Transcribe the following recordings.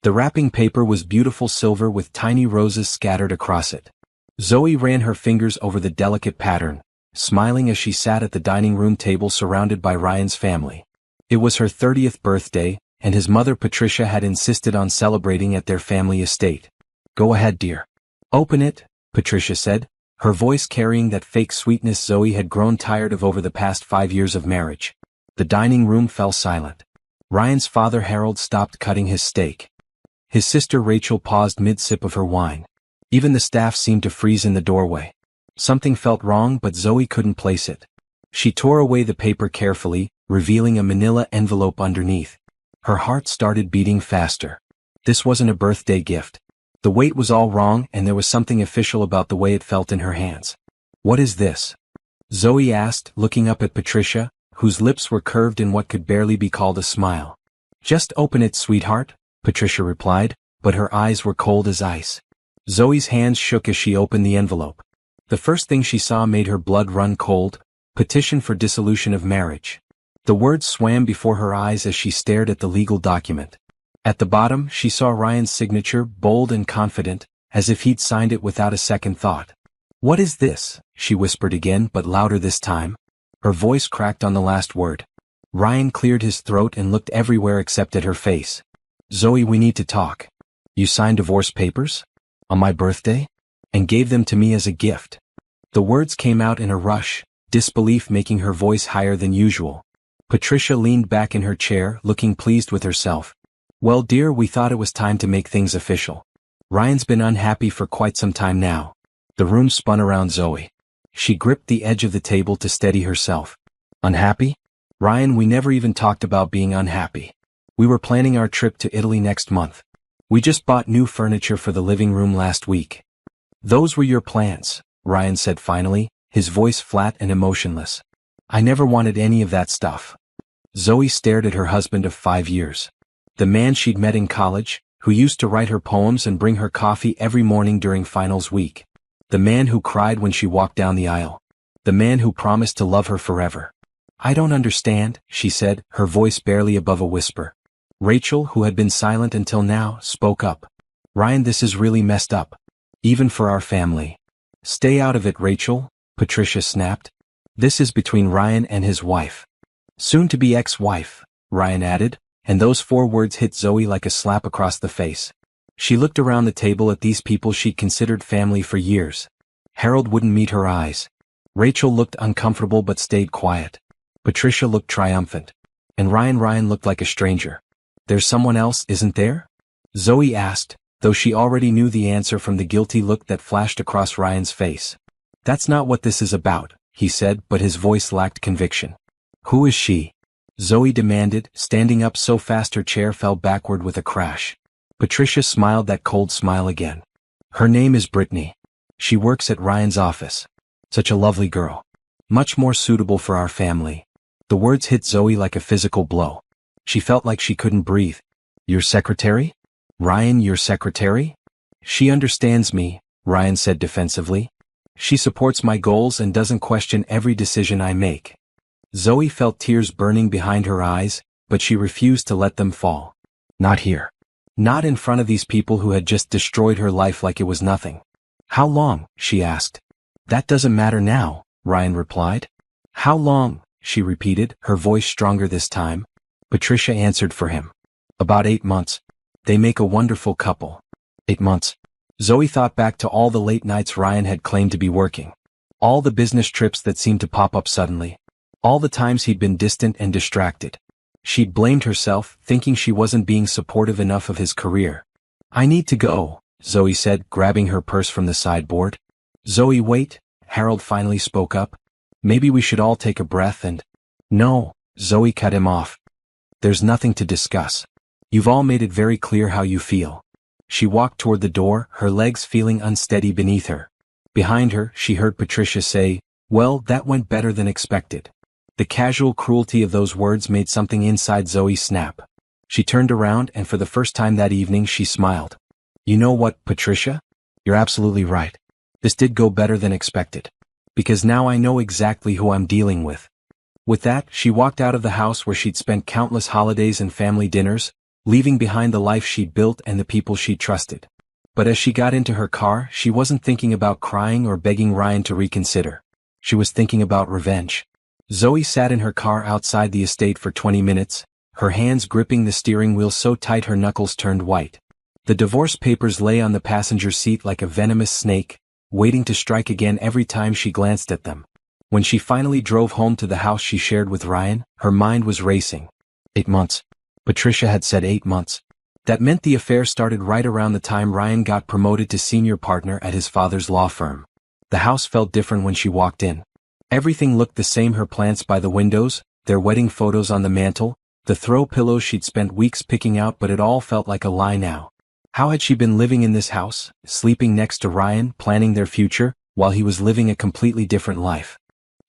The wrapping paper was beautiful silver with tiny roses scattered across it. Zoe ran her fingers over the delicate pattern, smiling as she sat at the dining room table surrounded by Ryan's family. It was her 30th birthday, and his mother Patricia had insisted on celebrating at their family estate. "Go ahead, dear. Open it," Patricia said, her voice carrying that fake sweetness Zoe had grown tired of over the past 5 years of marriage. The dining room fell silent. Ryan's father Harold stopped cutting his steak. His sister Rachel paused mid-sip of her wine. Even the staff seemed to freeze in the doorway. Something felt wrong, but Zoe couldn't place it. She tore away the paper carefully, revealing a manila envelope underneath. Her heart started beating faster. This wasn't a birthday gift. The weight was all wrong, and there was something official about the way it felt in her hands. "What is this?" Zoe asked, looking up at Patricia, whose lips were curved in what could barely be called a smile. "Just open it, sweetheart," Patricia replied, but her eyes were cold as ice. Zoe's hands shook as she opened the envelope. The first thing she saw made her blood run cold: petition for dissolution of marriage. The words swam before her eyes as she stared at the legal document. At the bottom, she saw Ryan's signature, bold and confident, as if he'd signed it without a second thought. "What is this?" she whispered again, but louder this time. Her voice cracked on the last word. Ryan cleared his throat and looked everywhere except at her face. "Zoe, we need to talk. You signed divorce papers? On my birthday? And gave them to me as a gift." The words came out in a rush, disbelief making her voice higher than usual. Patricia leaned back in her chair, looking pleased with herself. "Well, dear, we thought it was time to make things official. Ryan's been unhappy for quite some time now." The room spun around Zoe. She gripped the edge of the table to steady herself. "Unhappy? Ryan, we never even talked about being unhappy. We were planning our trip to Italy next month. We just bought new furniture for the living room last week." "Those were your plans," Ryan said finally, his voice flat and emotionless. "I never wanted any of that stuff." Zoe stared at her husband of 5 years. The man she'd met in college, who used to write her poems and bring her coffee every morning during finals week. The man who cried when she walked down the aisle. The man who promised to love her forever. "I don't understand," she said, her voice barely above a whisper. Rachel, who had been silent until now, spoke up. "Ryan, this is really messed up. Even for our family." "Stay out of it, Rachel," Patricia snapped. "This is between Ryan and his wife." "Soon-to-be ex-wife," Ryan added, and those 4 words hit Zoe like a slap across the face. She looked around the table at these people she'd considered family for years. Harold wouldn't meet her eyes. Rachel looked uncomfortable but stayed quiet. Patricia looked triumphant. And Ryan looked like a stranger. "There's someone else, isn't there?" Zoe asked, though she already knew the answer from the guilty look that flashed across Ryan's face. "That's not what this is about," he said, but his voice lacked conviction. "Who is she?" Zoe demanded, standing up so fast her chair fell backward with a crash. Patricia smiled that cold smile again. "Her name is Brittany. She works at Ryan's office. Such a lovely girl. Much more suitable for our family." The words hit Zoe like a physical blow. She felt like she couldn't breathe. "Your secretary? Ryan, your secretary?" "She understands me," Ryan said defensively. "She supports my goals and doesn't question every decision I make." Zoe felt tears burning behind her eyes, but she refused to let them fall. Not here. Not in front of these people who had just destroyed her life like it was nothing. "How long?" she asked. "That doesn't matter now," Ryan replied. "How long?" she repeated, her voice stronger this time. Patricia answered for him. "About 8 months. They make a wonderful couple." 8 months. Zoe thought back to all the late nights Ryan had claimed to be working. All the business trips that seemed to pop up suddenly. All the times he'd been distant and distracted. She'd blamed herself, thinking she wasn't being supportive enough of his career. "I need to go," Zoe said, grabbing her purse from the sideboard. "Zoe, wait," Harold finally spoke up. "Maybe we should all take a breath and—" "No," Zoe cut him off. "There's nothing to discuss. You've all made it very clear how you feel." She walked toward the door, her legs feeling unsteady beneath her. Behind her, she heard Patricia say, "Well, that went better than expected." The casual cruelty of those words made something inside Zoe snap. She turned around and for the first time that evening she smiled. "You know what, Patricia? You're absolutely right. This did go better than expected. Because now I know exactly who I'm dealing with." With that, she walked out of the house where she'd spent countless holidays and family dinners, leaving behind the life she'd built and the people she'd trusted. But as she got into her car, she wasn't thinking about crying or begging Ryan to reconsider. She was thinking about revenge. Zoe sat in her car outside the estate for 20 minutes, her hands gripping the steering wheel so tight her knuckles turned white. The divorce papers lay on the passenger seat like a venomous snake, waiting to strike again every time she glanced at them. When she finally drove home to the house she shared with Ryan, her mind was racing. 8 months. Patricia had said 8 months. That meant the affair started right around the time Ryan got promoted to senior partner at his father's law firm. The house felt different when she walked in. Everything looked the same: her plants by the windows, their wedding photos on the mantel, the throw pillows she'd spent weeks picking out, but it all felt like a lie now. How had she been living in this house, sleeping next to Ryan, planning their future, while he was living a completely different life?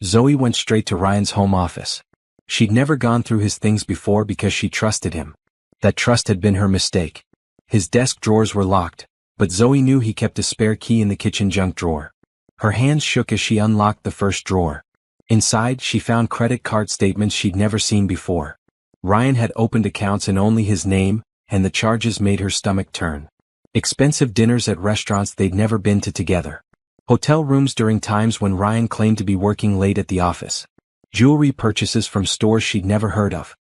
Zoe went straight to Ryan's home office. She'd never gone through his things before because she trusted him. That trust had been her mistake. His desk drawers were locked, but Zoe knew he kept a spare key in the kitchen junk drawer. Her hands shook as she unlocked the first drawer. Inside, she found credit card statements she'd never seen before. Ryan had opened accounts in only his name, and the charges made her stomach turn. Expensive dinners at restaurants they'd never been to together. Hotel rooms during times when Ryan claimed to be working late at the office. Jewelry purchases from stores she'd never heard of.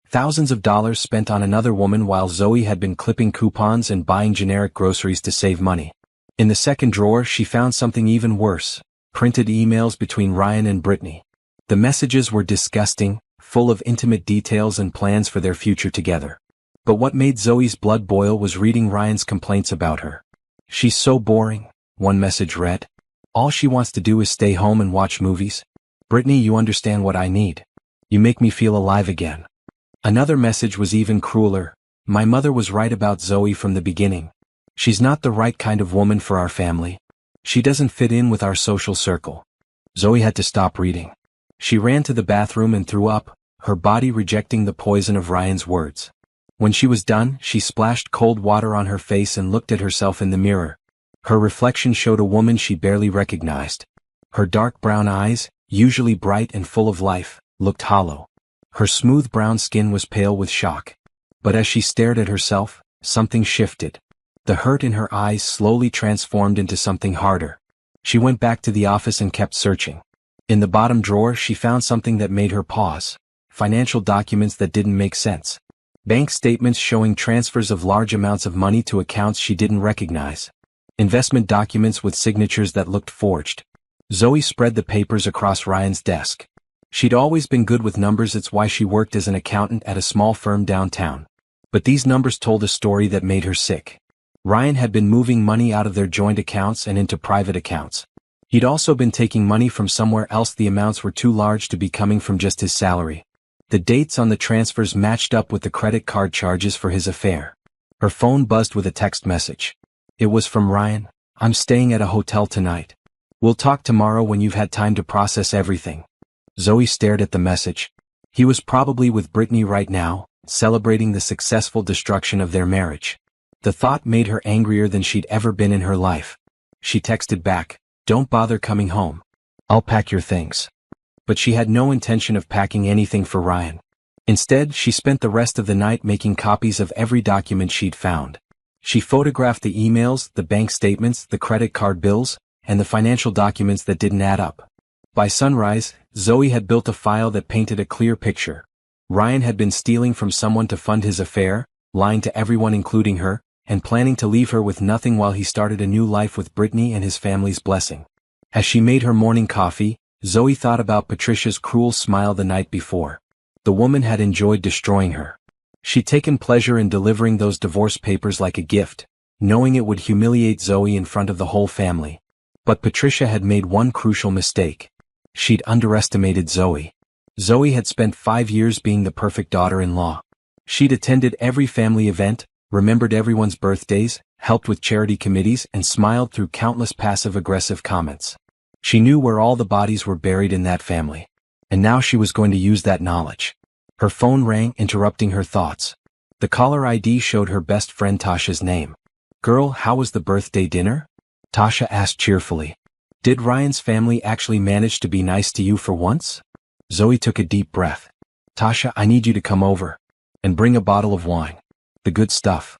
Thousands of dollars spent on another woman while Zoe had been clipping coupons and buying generic groceries to save money. In the second drawer she found something even worse: printed emails between Ryan and Brittany. The messages were disgusting, full of intimate details and plans for their future together. But what made Zoe's blood boil was reading Ryan's complaints about her. "She's so boring," one message read. "All she wants to do is stay home and watch movies. Brittany, you understand what I need. You make me feel alive again." Another message was even crueler: "My mother was right about Zoe from the beginning. She's not the right kind of woman for our family. She doesn't fit in with our social circle." Zoe had to stop reading. She ran to the bathroom and threw up, her body rejecting the poison of Ryan's words. When she was done, she splashed cold water on her face and looked at herself in the mirror. Her reflection showed a woman she barely recognized. Her dark brown eyes, usually bright and full of life, looked hollow. Her smooth brown skin was pale with shock. But as she stared at herself, something shifted. The hurt in her eyes slowly transformed into something harder. She went back to the office and kept searching. In the bottom drawer she found something that made her pause: financial documents that didn't make sense. Bank statements showing transfers of large amounts of money to accounts she didn't recognize. Investment documents with signatures that looked forged. Zoe spread the papers across Ryan's desk. She'd always been good with numbers, it's why she worked as an accountant at a small firm downtown. But these numbers told a story that made her sick. Ryan had been moving money out of their joint accounts and into private accounts. He'd also been taking money from somewhere else. The amounts were too large to be coming from just his salary. The dates on the transfers matched up with the credit card charges for his affair. Her phone buzzed with a text message. It was from Ryan. "I'm staying at a hotel tonight. We'll talk tomorrow when you've had time to process everything." Zoe stared at the message. He was probably with Brittany right now, celebrating the successful destruction of their marriage. The thought made her angrier than she'd ever been in her life. She texted back, "Don't bother coming home. I'll pack your things." But she had no intention of packing anything for Ryan. Instead, she spent the rest of the night making copies of every document she'd found. She photographed the emails, the bank statements, the credit card bills, and the financial documents that didn't add up. By sunrise, Zoe had built a file that painted a clear picture. Ryan had been stealing from someone to fund his affair, lying to everyone including her, and planning to leave her with nothing while he started a new life with Brittany and his family's blessing. As she made her morning coffee, Zoe thought about Patricia's cruel smile the night before. The woman had enjoyed destroying her. She'd taken pleasure in delivering those divorce papers like a gift, knowing it would humiliate Zoe in front of the whole family. But Patricia had made one crucial mistake. She'd underestimated Zoe. Zoe had spent 5 years being the perfect daughter-in-law. She'd attended every family event, remembered everyone's birthdays, helped with charity committees, and smiled through countless passive-aggressive comments. She knew where all the bodies were buried in that family. And now she was going to use that knowledge. Her phone rang, interrupting her thoughts. The caller ID showed her best friend Tasha's name. "Girl, how was the birthday dinner?" Tasha asked cheerfully. "Did Ryan's family actually manage to be nice to you for once?" Zoe took a deep breath. "Tasha, I need you to come over. And bring a bottle of wine. The good stuff.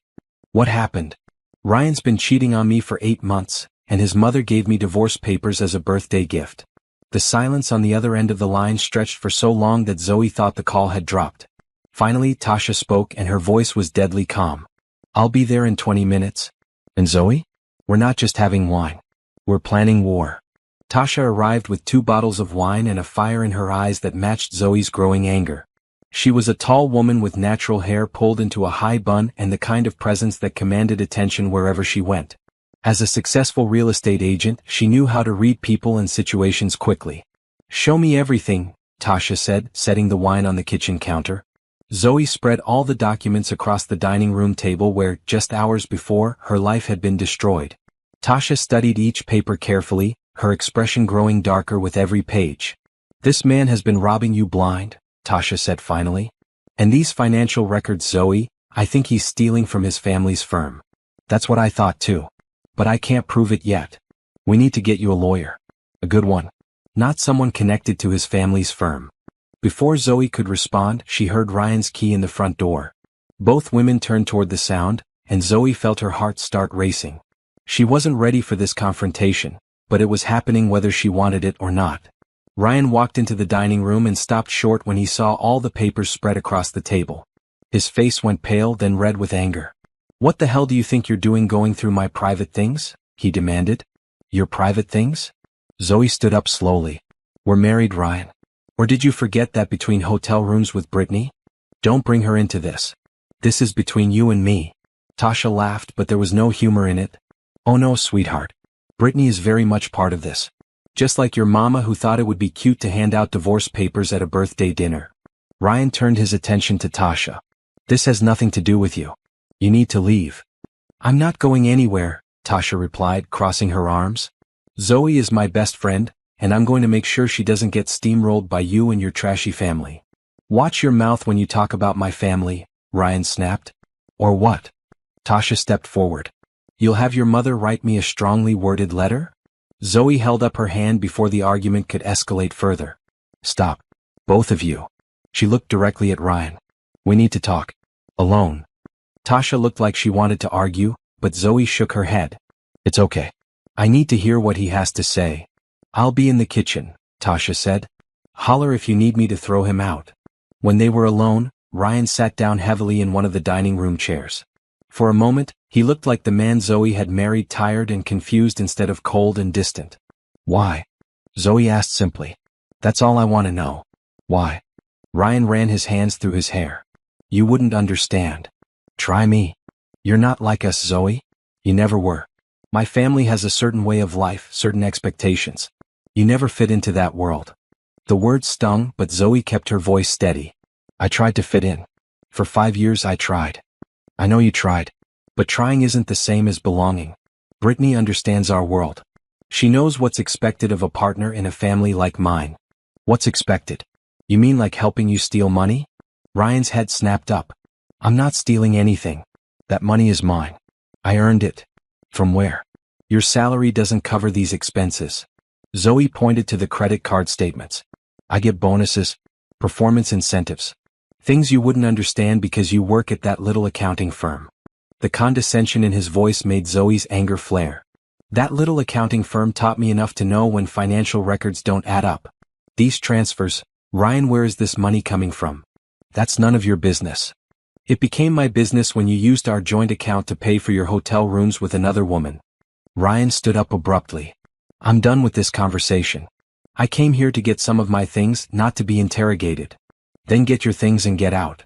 What happened? Ryan's been cheating on me for 8 months, and his mother gave me divorce papers as a birthday gift. The silence on the other end of the line stretched for so long that Zoe thought the call had dropped. Finally, Tasha spoke and her voice was deadly calm. I'll be there in 20 minutes. And Zoe? We're not just having wine. We're planning war. Tasha arrived with 2 bottles of wine and a fire in her eyes that matched Zoe's growing anger. She was a tall woman with natural hair pulled into a high bun and the kind of presence that commanded attention wherever she went. As a successful real estate agent, she knew how to read people and situations quickly. Show me everything, Tasha said, setting the wine on the kitchen counter. Zoe spread all the documents across the dining room table where, just hours before, her life had been destroyed. Tasha studied each paper carefully, her expression growing darker with every page. This man has been robbing you blind, Tasha said finally. And these financial records, Zoe, I think he's stealing from his family's firm. That's what I thought too. But I can't prove it yet. We need to get you a lawyer. A good one. Not someone connected to his family's firm. Before Zoe could respond, she heard Ryan's key in the front door. Both women turned toward the sound, and Zoe felt her heart start racing. She wasn't ready for this confrontation, but it was happening whether she wanted it or not. Ryan walked into the dining room and stopped short when he saw all the papers spread across the table. His face went pale, then red with anger. What the hell do you think you're doing going through my private things? He demanded. Your private things? Zoe stood up slowly. We're married, Ryan. Or did you forget that between hotel rooms with Brittany? Don't bring her into this. This is between you and me. Tasha laughed, but there was no humor in it. Oh no, sweetheart. Brittany is very much part of this. Just like your mama who thought it would be cute to hand out divorce papers at a birthday dinner. Ryan turned his attention to Tasha. This has nothing to do with you. You need to leave. I'm not going anywhere, Tasha replied, crossing her arms. Zoe is my best friend, and I'm going to make sure she doesn't get steamrolled by you and your trashy family. Watch your mouth when you talk about my family, Ryan snapped. Or what? Tasha stepped forward. You'll have your mother write me a strongly worded letter? Zoe held up her hand before the argument could escalate further. Stop. Both of you. She looked directly at Ryan. We need to talk. Alone. Tasha looked like she wanted to argue, but Zoe shook her head. It's okay. I need to hear what he has to say. I'll be in the kitchen, Tasha said. Holler if you need me to throw him out. When they were alone, Ryan sat down heavily in one of the dining room chairs. For a moment, he looked like the man Zoe had married, tired and confused instead of cold and distant. Why? Zoe asked simply. That's all I want to know. Why? Ryan ran his hands through his hair. You wouldn't understand. Try me. You're not like us, Zoe. You never were. My family has a certain way of life, certain expectations. You never fit into that world. The words stung, but Zoe kept her voice steady. I tried to fit in. For 5 years I tried. I know you tried. But trying isn't the same as belonging. Brittany understands our world. She knows what's expected of a partner in a family like mine. What's expected? You mean like helping you steal money? Ryan's head snapped up. I'm not stealing anything. That money is mine. I earned it. From where? Your salary doesn't cover these expenses. Zoe pointed to the credit card statements. I get bonuses, performance incentives. Things you wouldn't understand because you work at that little accounting firm. The condescension in his voice made Zoe's anger flare. That little accounting firm taught me enough to know when financial records don't add up. These transfers, Ryan, where is this money coming from? That's none of your business. It became my business when you used our joint account to pay for your hotel rooms with another woman. Ryan stood up abruptly. I'm done with this conversation. I came here to get some of my things, not to be interrogated. Then get your things and get out.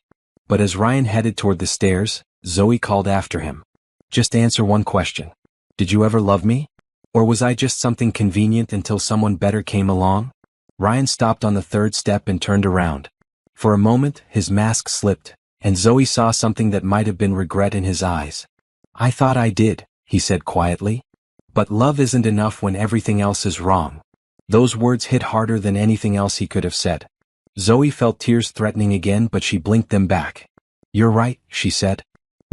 But as Ryan headed toward the stairs, Zoe called after him. Just answer one question. Did you ever love me? Or was I just something convenient until someone better came along? Ryan stopped on the 3rd step and turned around. For a moment, his mask slipped, and Zoe saw something that might have been regret in his eyes. I thought I did, he said quietly. But love isn't enough when everything else is wrong. Those words hit harder than anything else he could have said. Zoe felt tears threatening again, but she blinked them back. You're right, she said.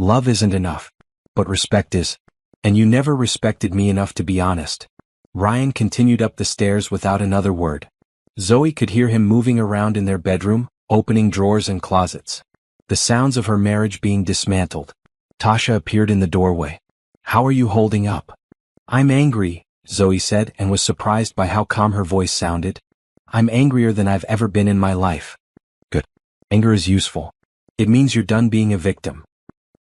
Love isn't enough. But respect is. And you never respected me enough to be honest. Ryan continued up the stairs without another word. Zoe could hear him moving around in their bedroom, opening drawers and closets. The sounds of her marriage being dismantled. Tasha appeared in the doorway. How are you holding up? I'm angry, Zoe said, and was surprised by how calm her voice sounded. I'm angrier than I've ever been in my life. Good. Anger is useful. It means you're done being a victim.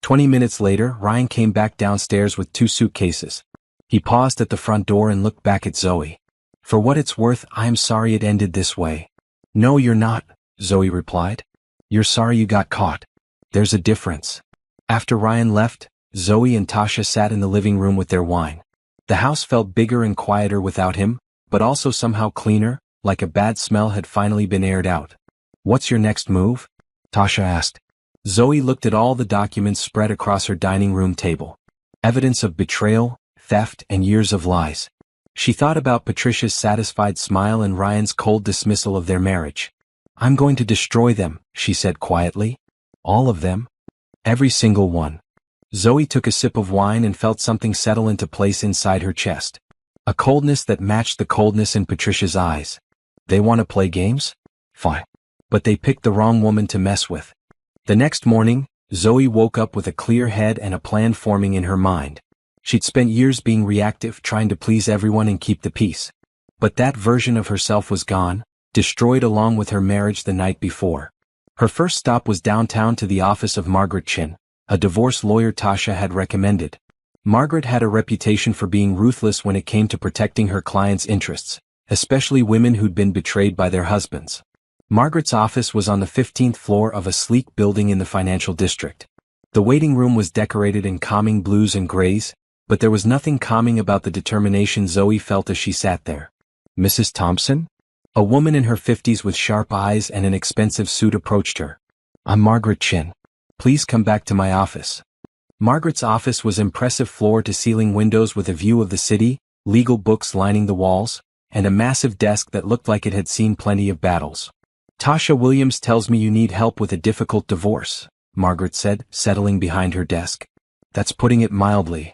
20 minutes later, Ryan came back downstairs with 2 suitcases. He paused at the front door and looked back at Zoe. For what it's worth, I'm sorry it ended this way. No, you're not, Zoe replied. You're sorry you got caught. There's a difference. After Ryan left, Zoe and Tasha sat in the living room with their wine. The house felt bigger and quieter without him, but also somehow cleaner, like a bad smell had finally been aired out. What's your next move? Tasha asked. Zoe looked at all the documents spread across her dining room table. Evidence of betrayal, theft, and years of lies. She thought about Patricia's satisfied smile and Ryan's cold dismissal of their marriage. I'm going to destroy them, she said quietly. All of them? Every single one. Zoe took a sip of wine and felt something settle into place inside her chest. A coldness that matched the coldness in Patricia's eyes. They want to play games? Fine. But they picked the wrong woman to mess with. The next morning, Zoe woke up with a clear head and a plan forming in her mind. She'd spent years being reactive, trying to please everyone and keep the peace. But that version of herself was gone, destroyed along with her marriage the night before. Her first stop was downtown to the office of Margaret Chin, a divorce lawyer Tasha had recommended. Margaret had a reputation for being ruthless when it came to protecting her clients' interests, especially women who'd been betrayed by their husbands. Margaret's office was on the 15th floor of a sleek building in the financial district. The waiting room was decorated in calming blues and grays, but there was nothing calming about the determination Zoe felt as she sat there. Mrs. Thompson? A woman in her 50s with sharp eyes and an expensive suit approached her. I'm Margaret Chin. Please come back to my office. Margaret's office was impressive floor-to-ceiling windows with a view of the city, legal books lining the walls, and a massive desk that looked like it had seen plenty of battles. Tasha Williams tells me you need help with a difficult divorce, Margaret said, settling behind her desk. That's putting it mildly.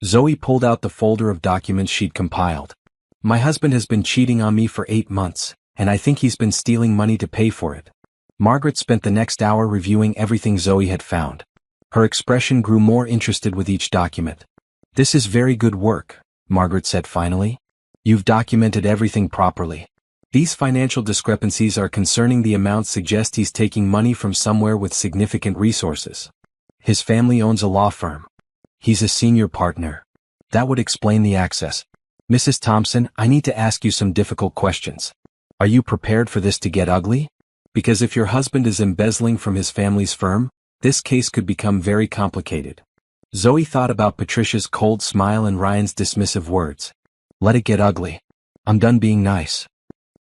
Zoe pulled out the folder of documents she'd compiled. My husband has been cheating on me for 8 months, and I think he's been stealing money to pay for it. Margaret spent the next hour reviewing everything Zoe had found. Her expression grew more interested with each document. This is very good work, Margaret said finally. You've documented everything properly. These financial discrepancies are concerning. The amounts suggest he's taking money from somewhere with significant resources. His family owns a law firm. He's a senior partner. That would explain the access. Mrs. Thompson, I need to ask you some difficult questions. Are you prepared for this to get ugly? Because if your husband is embezzling from his family's firm, this case could become very complicated. Zoe thought about Patricia's cold smile and Ryan's dismissive words. Let it get ugly. I'm done being nice.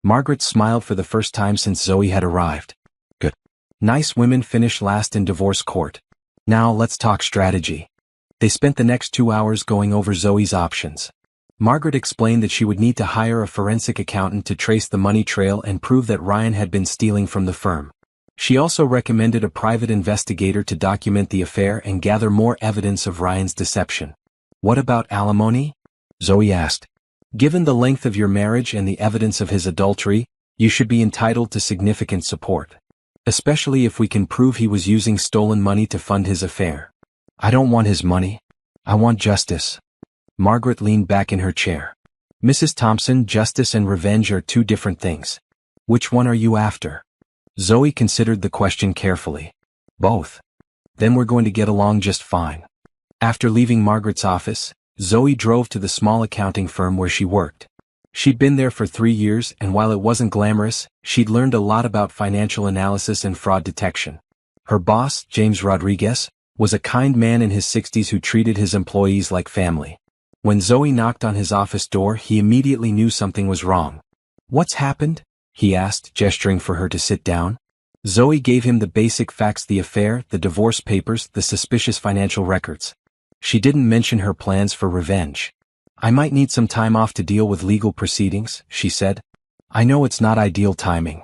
Margaret smiled for the first time since Zoe had arrived. Good. Nice women finish last in divorce court. Now let's talk strategy. They spent the next 2 hours going over Zoe's options. Margaret explained that she would need to hire a forensic accountant to trace the money trail and prove that Ryan had been stealing from the firm. She also recommended a private investigator to document the affair and gather more evidence of Ryan's deception. What about alimony? Zoe asked. Given the length of your marriage and the evidence of his adultery, you should be entitled to significant support. Especially if we can prove he was using stolen money to fund his affair. I don't want his money. I want justice. Margaret leaned back in her chair. Mrs. Thompson, justice and revenge are 2 different things. Which one are you after? Zoe considered the question carefully. Both. Then we're going to get along just fine. After leaving Margaret's office, Zoe drove to the small accounting firm where she worked. She'd been there for 3 years, and while it wasn't glamorous, she'd learned a lot about financial analysis and fraud detection. Her boss, James Rodriguez, was a kind man in his 60s who treated his employees like family. When Zoe knocked on his office door, he immediately knew something was wrong. What's happened? He asked, gesturing for her to sit down. Zoe gave him the basic facts: the affair, the divorce papers, the suspicious financial records. She didn't mention her plans for revenge. I might need some time off to deal with legal proceedings, she said. I know it's not ideal timing.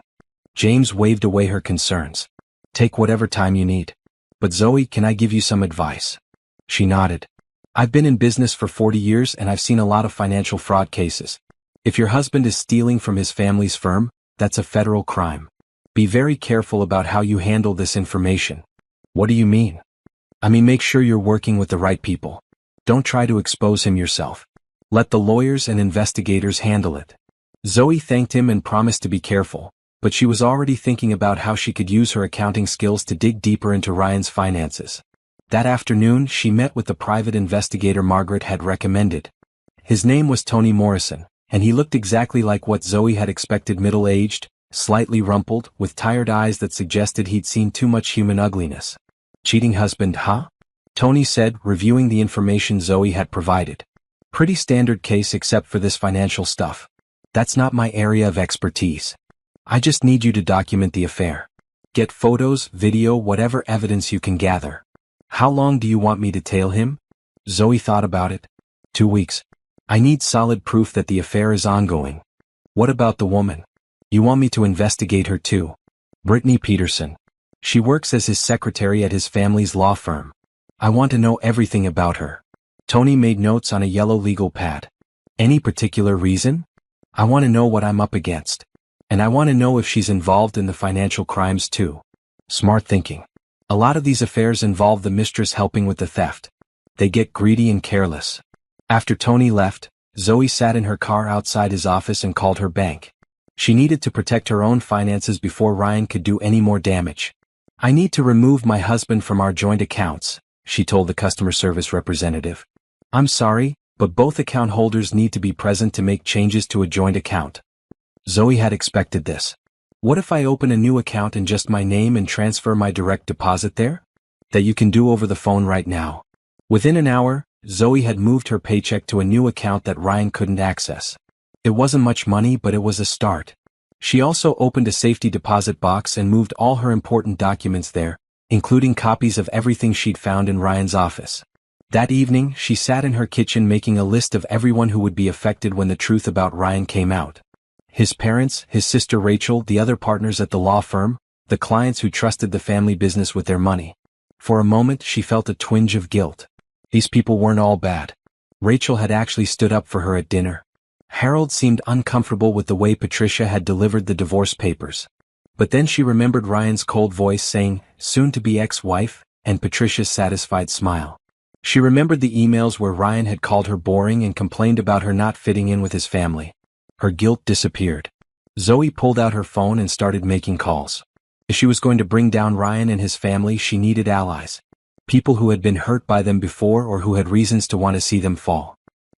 James waved away her concerns. Take whatever time you need. But Zoe, can I give you some advice? She nodded. I've been in business for 40 years and I've seen a lot of financial fraud cases. If your husband is stealing from his family's firm, that's a federal crime. Be very careful about how you handle this information. What do you mean? I mean, make sure you're working with the right people. Don't try to expose him yourself. Let the lawyers and investigators handle it. Zoe thanked him and promised to be careful, but she was already thinking about how she could use her accounting skills to dig deeper into Ryan's finances. That afternoon, she met with the private investigator Margaret had recommended. His name was Tony Morrison, and he looked exactly like what Zoe had expected: middle-aged, slightly rumpled, with tired eyes that suggested he'd seen too much human ugliness. Cheating husband, huh? Tony said, reviewing the information Zoe had provided. Pretty standard case except for this financial stuff. That's not my area of expertise. I just need you to document the affair. Get photos, video, whatever evidence you can gather. How long do you want me to tail him? Zoe thought about it. 2 weeks. I need solid proof that the affair is ongoing. What about the woman? You want me to investigate her too? Brittany Peterson. She works as his secretary at his family's law firm. I want to know everything about her. Tony made notes on a yellow legal pad. Any particular reason? I want to know what I'm up against. And I want to know if she's involved in the financial crimes too. Smart thinking. A lot of these affairs involve the mistress helping with the theft. They get greedy and careless. After Tony left, Zoe sat in her car outside his office and called her bank. She needed to protect her own finances before Ryan could do any more damage. I need to remove my husband from our joint accounts, she told the customer service representative. I'm sorry, but both account holders need to be present to make changes to a joint account. Zoe had expected this. What if I open a new account in just my name and transfer my direct deposit there? That you can do over the phone right now. Within an hour, Zoe had moved her paycheck to a new account that Ryan couldn't access. It wasn't much money, but it was a start. She also opened a safety deposit box and moved all her important documents there, including copies of everything she'd found in Ryan's office. That evening, she sat in her kitchen making a list of everyone who would be affected when the truth about Ryan came out. His parents, his sister Rachel, the other partners at the law firm, the clients who trusted the family business with their money. For a moment, she felt a twinge of guilt. These people weren't all bad. Rachel had actually stood up for her at dinner. Harold seemed uncomfortable with the way Patricia had delivered the divorce papers. But then she remembered Ryan's cold voice saying, soon-to-be ex-wife, and Patricia's satisfied smile. She remembered the emails where Ryan had called her boring and complained about her not fitting in with his family. Her guilt disappeared. Zoe pulled out her phone and started making calls. If she was going to bring down Ryan and his family, she needed allies. People who had been hurt by them before or who had reasons to want to see them fall.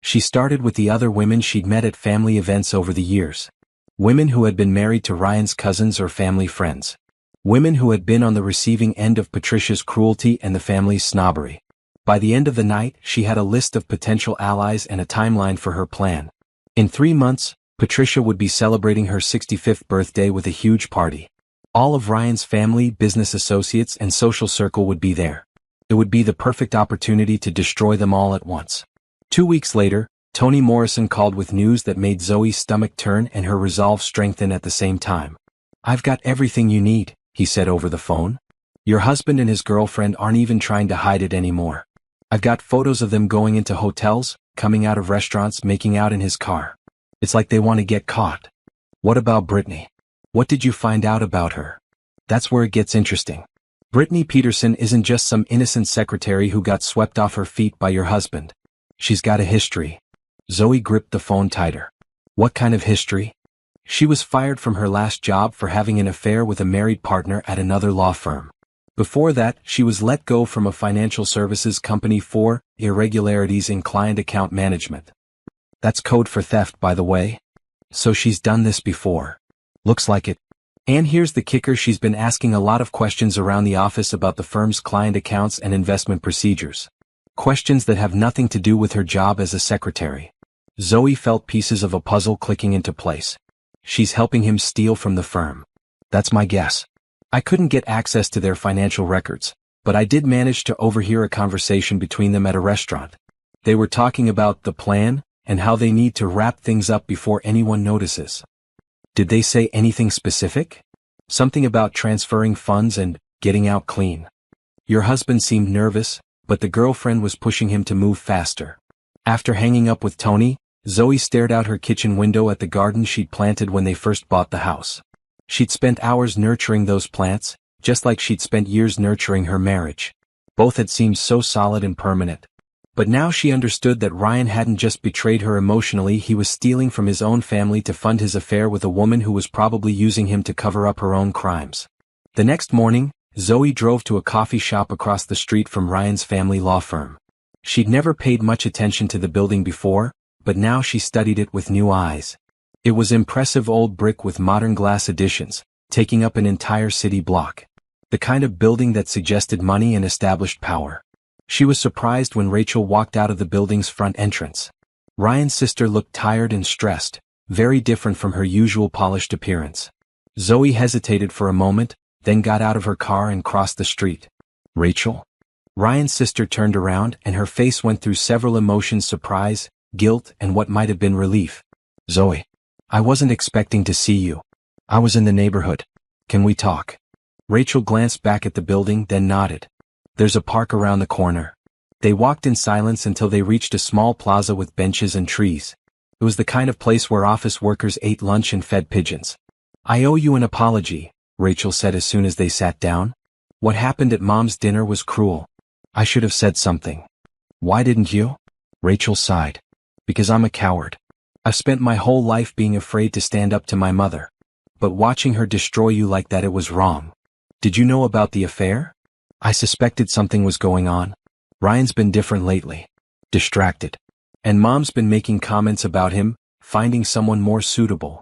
She started with the other women she'd met at family events over the years. Women who had been married to Ryan's cousins or family friends. Women who had been on the receiving end of Patricia's cruelty and the family's snobbery. By the end of the night, she had a list of potential allies and a timeline for her plan. In 3 months, Patricia would be celebrating her 65th birthday with a huge party. All of Ryan's family, business associates, and social circle would be there. It would be the perfect opportunity to destroy them all at once. 2 weeks later, Tony Morrison called with news that made Zoe's stomach turn and her resolve strengthen at the same time. I've got everything you need, he said over the phone. Your husband and his girlfriend aren't even trying to hide it anymore. I've got photos of them going into hotels, coming out of restaurants, making out in his car. It's like they want to get caught. What about Brittany? What did you find out about her? That's where it gets interesting. Brittany Peterson isn't just some innocent secretary who got swept off her feet by your husband. She's got a history. Zoe gripped the phone tighter. What kind of history? She was fired from her last job for having an affair with a married partner at another law firm. Before that, she was let go from a financial services company for irregularities in client account management. That's code for theft, by the way. So she's done this before. Looks like it. And here's the kicker: she's been asking a lot of questions around the office about the firm's client accounts and investment procedures. Questions that have nothing to do with her job as a secretary. Zoe felt pieces of a puzzle clicking into place. She's helping him steal from the firm. That's my guess. I couldn't get access to their financial records, but I did manage to overhear a conversation between them at a restaurant. They were talking about the plan and how they need to wrap things up before anyone notices. Did they say anything specific? Something about transferring funds and getting out clean. Your husband seemed nervous, but the girlfriend was pushing him to move faster. After hanging up with Tony, Zoe stared out her kitchen window at the garden she'd planted when they first bought the house. She'd spent hours nurturing those plants, just like she'd spent years nurturing her marriage. Both had seemed so solid and permanent. But now she understood that Ryan hadn't just betrayed her emotionally, he was stealing from his own family to fund his affair with a woman who was probably using him to cover up her own crimes. The next morning, Zoe drove to a coffee shop across the street from Ryan's family law firm. She'd never paid much attention to the building before, but now she studied it with new eyes. It was impressive old brick with modern glass additions, taking up an entire city block. The kind of building that suggested money and established power. She was surprised when Rachel walked out of the building's front entrance. Ryan's sister looked tired and stressed, very different from her usual polished appearance. Zoe hesitated for a moment, then got out of her car and crossed the street. Rachel? Ryan's sister turned around and her face went through several emotions: surprise, guilt, and what might have been relief. Zoe. I wasn't expecting to see you. I was in the neighborhood. Can we talk? Rachel glanced back at the building, then nodded. There's a park around the corner. They walked in silence until they reached a small plaza with benches and trees. It was the kind of place where office workers ate lunch and fed pigeons. I owe you an apology, Rachel said as soon as they sat down. What happened at Mom's dinner was cruel. I should have said something. Why didn't you? Rachel sighed. Because I'm a coward. I've spent my whole life being afraid to stand up to my mother. But watching her destroy you like that, it was wrong. Did you know about the affair? I suspected something was going on. Ryan's been different lately. Distracted. And Mom's been making comments about him, finding someone more suitable.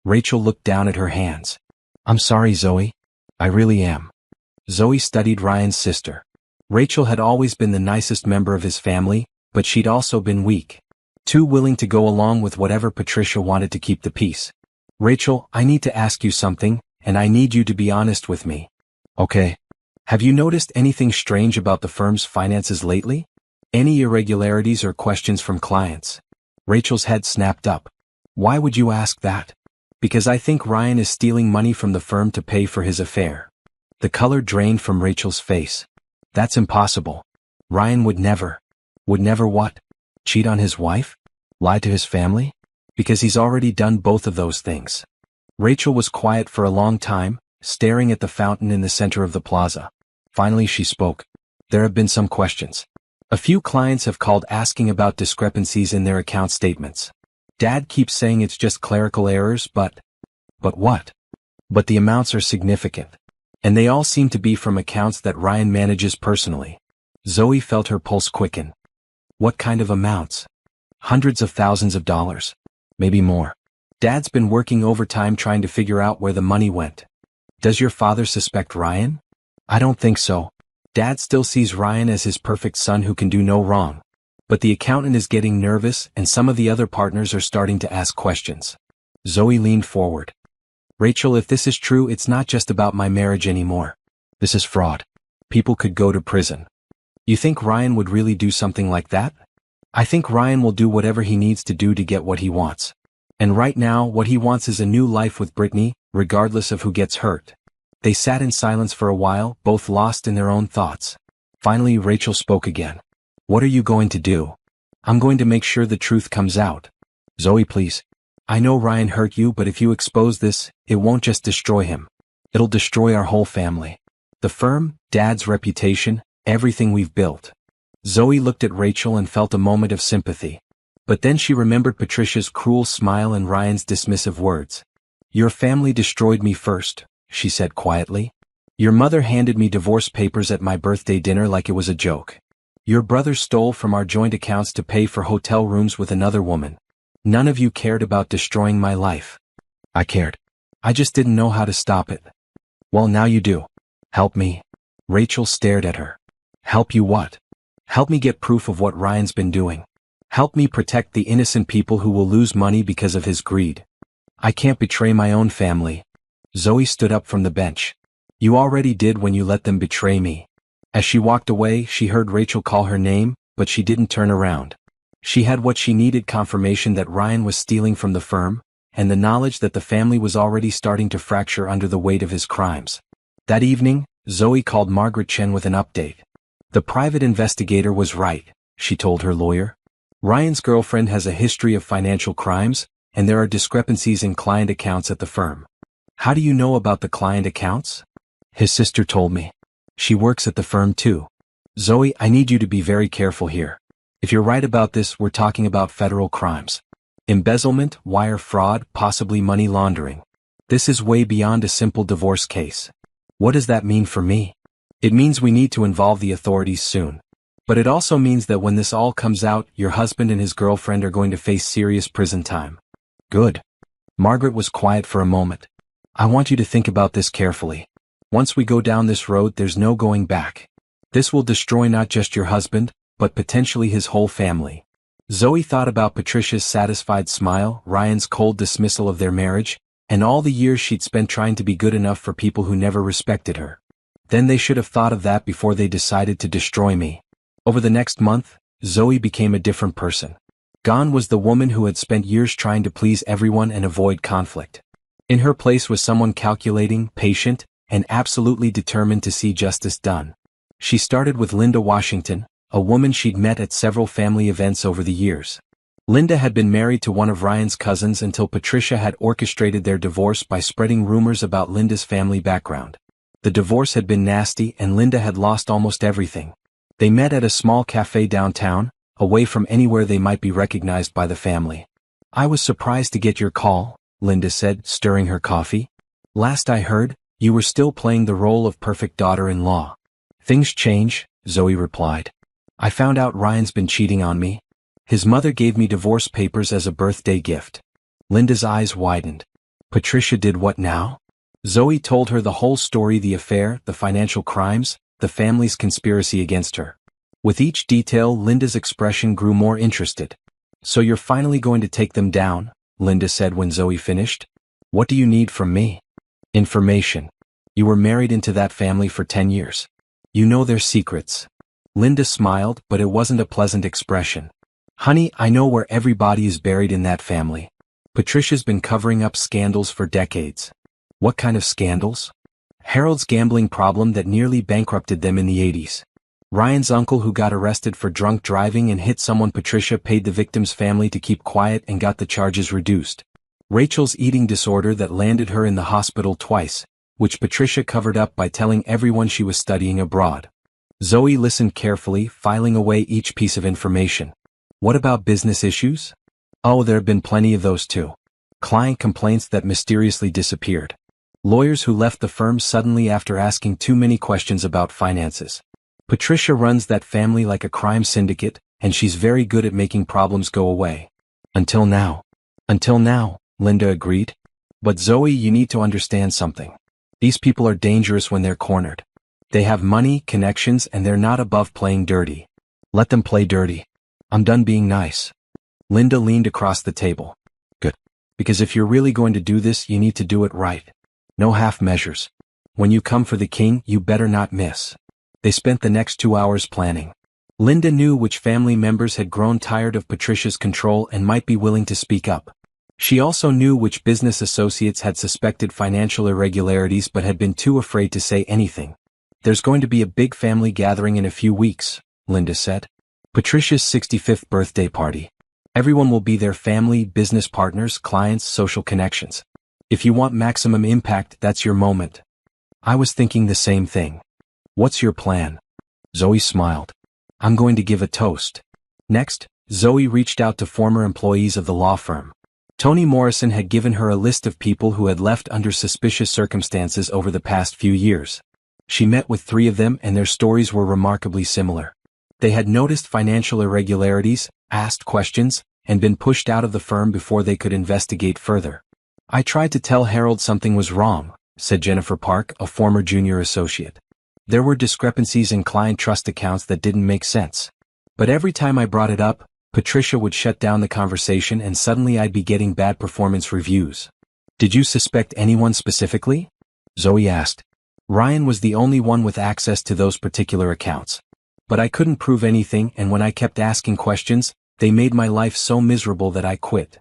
Rachel looked down at her hands. I'm sorry, Zoe. I really am. Zoe studied Ryan's sister. Rachel had always been the nicest member of his family, but she'd also been weak. Too willing to go along with whatever Patricia wanted to keep the peace. Rachel, I need to ask you something, and I need you to be honest with me. Okay. Have you noticed anything strange about the firm's finances lately? Any irregularities or questions from clients? Rachel's head snapped up. Why would you ask that? Because I think Ryan is stealing money from the firm to pay for his affair. The color drained from Rachel's face. That's impossible. Ryan would never. Would never what? Cheat on his wife? Lie to his family? Because he's already done both of those things. Rachel was quiet for a long time, staring at the fountain in the center of the plaza. Finally she spoke. There have been some questions. A few clients have called asking about discrepancies in their account statements. Dad keeps saying it's just clerical errors, but what? But the amounts are significant. And they all seem to be from accounts that Ryan manages personally. Zoe felt her pulse quicken. What kind of amounts? Hundreds of thousands of dollars. Maybe more. Dad's been working overtime trying to figure out where the money went. Does your father suspect Ryan? I don't think so. Dad still sees Ryan as his perfect son who can do no wrong. But the accountant is getting nervous and some of the other partners are starting to ask questions. Zoe leaned forward. Rachel, if this is true, it's not just about my marriage anymore. This is fraud. People could go to prison. You think Ryan would really do something like that? I think Ryan will do whatever he needs to do to get what he wants. And right now, what he wants is a new life with Brittany, regardless of who gets hurt. They sat in silence for a while, both lost in their own thoughts. Finally, Rachel spoke again. What are you going to do? I'm going to make sure the truth comes out. Zoe, please. I know Ryan hurt you, but if you expose this, it won't just destroy him. It'll destroy our whole family. The firm, Dad's reputation, everything we've built. Zoe looked at Rachel and felt a moment of sympathy. But then she remembered Patricia's cruel smile and Ryan's dismissive words. Your family destroyed me first, she said quietly. Your mother handed me divorce papers at my birthday dinner like it was a joke. Your brother stole from our joint accounts to pay for hotel rooms with another woman. None of you cared about destroying my life. I cared. I just didn't know how to stop it. Well, now you do. Help me. Rachel stared at her. Help you what? Help me get proof of what Ryan's been doing. Help me protect the innocent people who will lose money because of his greed. I can't betray my own family. Zoe stood up from the bench. You already did when you let them betray me. As she walked away, she heard Rachel call her name, but she didn't turn around. She had what she needed: confirmation that Ryan was stealing from the firm, and the knowledge that the family was already starting to fracture under the weight of his crimes. That evening, Zoe called Margaret Chen with an update. The private investigator was right, she told her lawyer. Ryan's girlfriend has a history of financial crimes, and there are discrepancies in client accounts at the firm. How do you know about the client accounts? His sister told me. She works at the firm too. Zoe, I need you to be very careful here. If you're right about this, we're talking about federal crimes. Embezzlement, wire fraud, possibly money laundering. This is way beyond a simple divorce case. What does that mean for me? It means we need to involve the authorities soon. But it also means that when this all comes out, your husband and his girlfriend are going to face serious prison time. Good. Margaret was quiet for a moment. I want you to think about this carefully. Once we go down this road, there's no going back. This will destroy not just your husband, but potentially his whole family. Zoe thought about Patricia's satisfied smile, Ryan's cold dismissal of their marriage, and all the years she'd spent trying to be good enough for people who never respected her. Then they should have thought of that before they decided to destroy me. Over the next month, Zoe became a different person. Gone was the woman who had spent years trying to please everyone and avoid conflict. In her place was someone calculating, patient, and absolutely determined to see justice done. She started with Linda Washington, a woman she'd met at several family events over the years. Linda had been married to one of Ryan's cousins until Patricia had orchestrated their divorce by spreading rumors about Linda's family background. The divorce had been nasty and Linda had lost almost everything. They met at a small cafe downtown, away from anywhere they might be recognized by the family. I was surprised to get your call, Linda said, stirring her coffee. Last I heard, you were still playing the role of perfect daughter-in-law. Things change, Zoe replied. I found out Ryan's been cheating on me. His mother gave me divorce papers as a birthday gift. Linda's eyes widened. Patricia did what now? Zoe told her the whole story, the affair, the financial crimes, the family's conspiracy against her. With each detail, Linda's expression grew more interested. So you're finally going to take them down, Linda said when Zoe finished. What do you need from me? Information. You were married into that family for 10 years. You know their secrets. Linda smiled, but it wasn't a pleasant expression. Honey, I know where everybody is buried in that family. Patricia's been covering up scandals for decades. What kind of scandals? Harold's gambling problem that nearly bankrupted them in the 80s. Ryan's uncle who got arrested for drunk driving and hit someone. Patricia paid the victim's family to keep quiet and got the charges reduced. Rachel's eating disorder that landed her in the hospital twice, which Patricia covered up by telling everyone she was studying abroad. Zoe listened carefully, filing away each piece of information. What about business issues? Oh, there have been plenty of those too. Client complaints that mysteriously disappeared. Lawyers who left the firm suddenly after asking too many questions about finances. Patricia runs that family like a crime syndicate, and she's very good at making problems go away. Until now. Until now, Linda agreed. But Zoe, you need to understand something. These people are dangerous when they're cornered. They have money, connections, and they're not above playing dirty. Let them play dirty. I'm done being nice. Linda leaned across the table. Good. Because if you're really going to do this, you need to do it right. No half measures. When you come for the king, you better not miss. They spent the next 2 hours planning. Linda knew which family members had grown tired of Patricia's control and might be willing to speak up. She also knew which business associates had suspected financial irregularities but had been too afraid to say anything. There's going to be a big family gathering in a few weeks, Linda said. Patricia's 65th birthday party. Everyone will be there: family, business partners, clients, social connections. If you want maximum impact, that's your moment. I was thinking the same thing. What's your plan? Zoe smiled. I'm going to give a toast. Next, Zoe reached out to former employees of the law firm. Toni Morrison had given her a list of people who had left under suspicious circumstances over the past few years. She met with 3 of them and their stories were remarkably similar. They had noticed financial irregularities, asked questions, and been pushed out of the firm before they could investigate further. I tried to tell Harold something was wrong, said Jennifer Park, a former junior associate. There were discrepancies in client trust accounts that didn't make sense. But every time I brought it up, Patricia would shut down the conversation and suddenly I'd be getting bad performance reviews. Did you suspect anyone specifically? Zoe asked. Ryan was the only one with access to those particular accounts. But I couldn't prove anything, and when I kept asking questions, they made my life so miserable that I quit.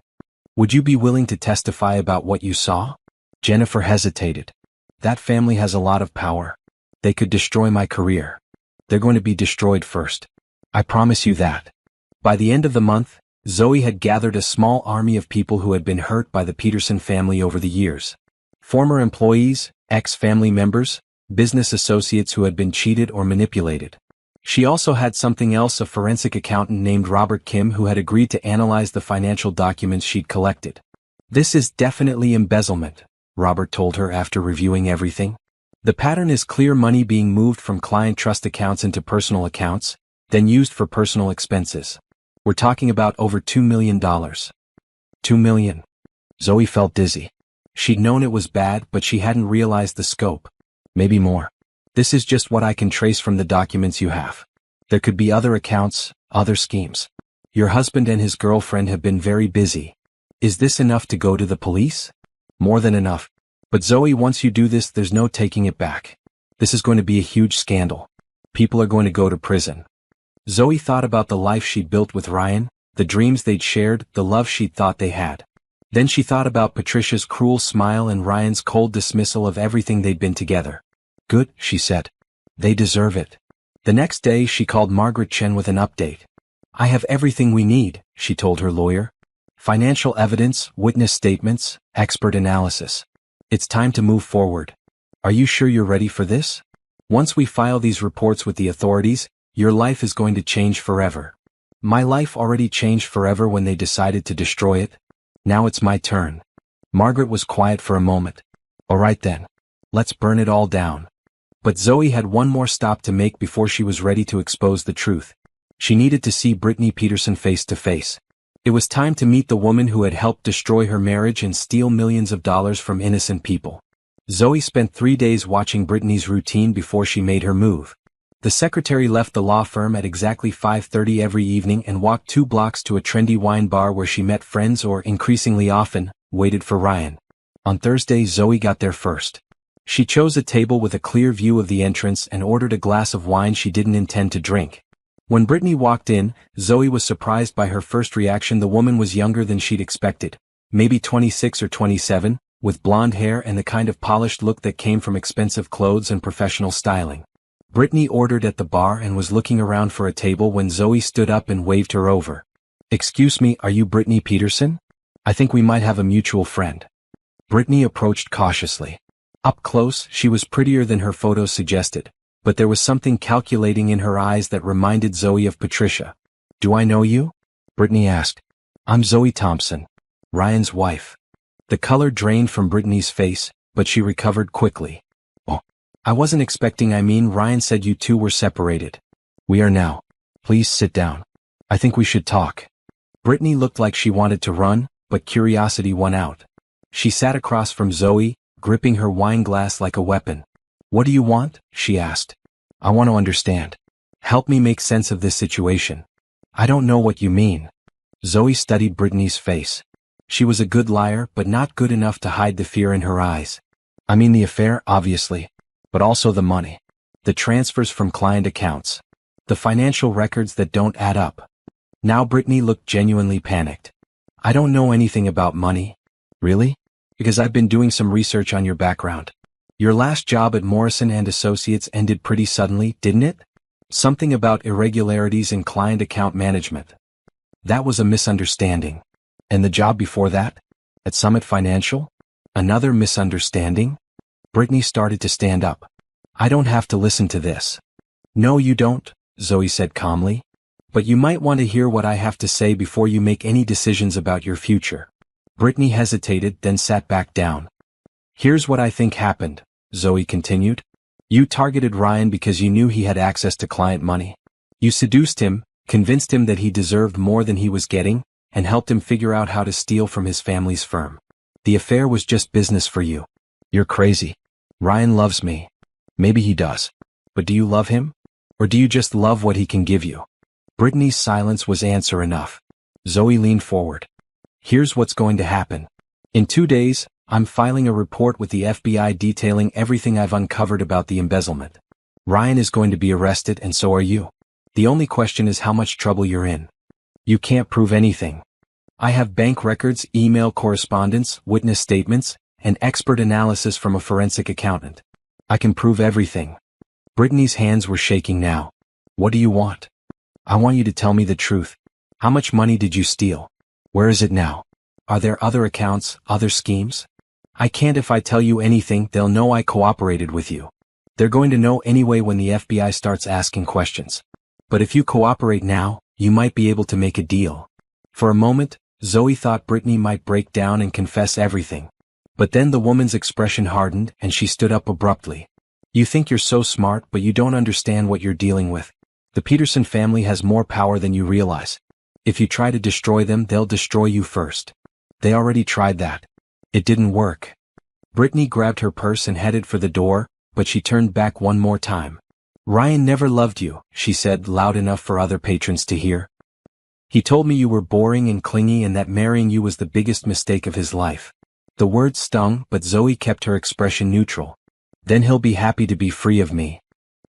Would you be willing to testify about what you saw? Jennifer hesitated. That family has a lot of power. They could destroy my career. They're going to be destroyed first. I promise you that. By the end of the month, Zoe had gathered a small army of people who had been hurt by the Peterson family over the years. Former employees, ex-family members, business associates who had been cheated or manipulated. She also had something else, a forensic accountant named Robert Kim who had agreed to analyze the financial documents she'd collected. This is definitely embezzlement, Robert told her after reviewing everything. The pattern is clear: money being moved from client trust accounts into personal accounts, then used for personal expenses. We're talking about over $2 million. $2 million. Zoe felt dizzy. She'd known it was bad, but she hadn't realized the scope. Maybe more. This is just what I can trace from the documents you have. There could be other accounts, other schemes. Your husband and his girlfriend have been very busy. Is this enough to go to the police? More than enough. But Zoe, once you do this, there's no taking it back. This is going to be a huge scandal. People are going to go to prison. Zoe thought about the life she'd built with Ryan, the dreams they'd shared, the love she'd thought they had. Then she thought about Patricia's cruel smile and Ryan's cold dismissal of everything they'd been together. Good, she said. They deserve it. The next day she called Margaret Chen with an update. I have everything we need, she told her lawyer. Financial evidence, witness statements, expert analysis. It's time to move forward. Are you sure you're ready for this? Once we file these reports with the authorities, your life is going to change forever. My life already changed forever when they decided to destroy it. Now it's my turn. Margaret was quiet for a moment. All right then. Let's burn it all down. But Zoe had one more stop to make before she was ready to expose the truth. She needed to see Brittany Peterson face to face. It was time to meet the woman who had helped destroy her marriage and steal millions of dollars from innocent people. Zoe spent 3 days watching Brittany's routine before she made her move. The secretary left the law firm at exactly 5:30 every evening and walked 2 blocks to a trendy wine bar where she met friends or, increasingly often, waited for Ryan. On Thursday, Zoe got there first. She chose a table with a clear view of the entrance and ordered a glass of wine she didn't intend to drink. When Brittany walked in, Zoe was surprised by her first reaction. The woman was younger than she'd expected, maybe 26 or 27, with blonde hair and the kind of polished look that came from expensive clothes and professional styling. Brittany ordered at the bar and was looking around for a table when Zoe stood up and waved her over. Excuse me, are you Brittany Peterson? I think we might have a mutual friend. Brittany approached cautiously. Up close, she was prettier than her photos suggested, but there was something calculating in her eyes that reminded Zoe of Patricia. Do I know you? Brittany asked. I'm Zoe Thompson, Ryan's wife. The color drained from Brittany's face, but she recovered quickly. Oh, I wasn't expecting. Ryan said you two were separated. We are now. Please sit down. I think we should talk. Brittany looked like she wanted to run, but curiosity won out. She sat across from Zoe, gripping her wine glass like a weapon. What do you want? She asked. I want to understand. Help me make sense of this situation. I don't know what you mean. Zoe studied Brittany's face. She was a good liar, but not good enough to hide the fear in her eyes. I mean the affair, obviously, but also the money. The transfers from client accounts. The financial records that don't add up. Now Brittany looked genuinely panicked. I don't know anything about money. Really? Because I've been doing some research on your background. Your last job at Morrison & Associates ended pretty suddenly, didn't it? Something about irregularities in client account management. That was a misunderstanding. And the job before that? At Summit Financial? Another misunderstanding? Brittany started to stand up. I don't have to listen to this. No, you don't, Zoe said calmly. But you might want to hear what I have to say before you make any decisions about your future. Brittany hesitated, then sat back down. Here's what I think happened, Zoe continued. You targeted Ryan because you knew he had access to client money. You seduced him, convinced him that he deserved more than he was getting, and helped him figure out how to steal from his family's firm. The affair was just business for you. You're crazy. Ryan loves me. Maybe he does. But do you love him? Or do you just love what he can give you? Brittany's silence was answer enough. Zoe leaned forward. Here's what's going to happen. In 2 days, I'm filing a report with the FBI detailing everything I've uncovered about the embezzlement. Ryan is going to be arrested and so are you. The only question is how much trouble you're in. You can't prove anything. I have bank records, email correspondence, witness statements, and expert analysis from a forensic accountant. I can prove everything. Brittany's hands were shaking now. What do you want? I want you to tell me the truth. How much money did you steal? Where is it now? Are there other accounts, other schemes? I can't. If I tell you anything, they'll know I cooperated with you. They're going to know anyway when the FBI starts asking questions. But if you cooperate now, you might be able to make a deal. For a moment, Zoe thought Brittany might break down and confess everything. But then the woman's expression hardened and she stood up abruptly. You think you're so smart, but you don't understand what you're dealing with. The Peterson family has more power than you realize. If you try to destroy them, they'll destroy you first. They already tried that. It didn't work. Brittany grabbed her purse and headed for the door, but she turned back one more time. Ryan never loved you, she said loud enough for other patrons to hear. He told me you were boring and clingy and that marrying you was the biggest mistake of his life. The words stung, but Zoe kept her expression neutral. Then he'll be happy to be free of me.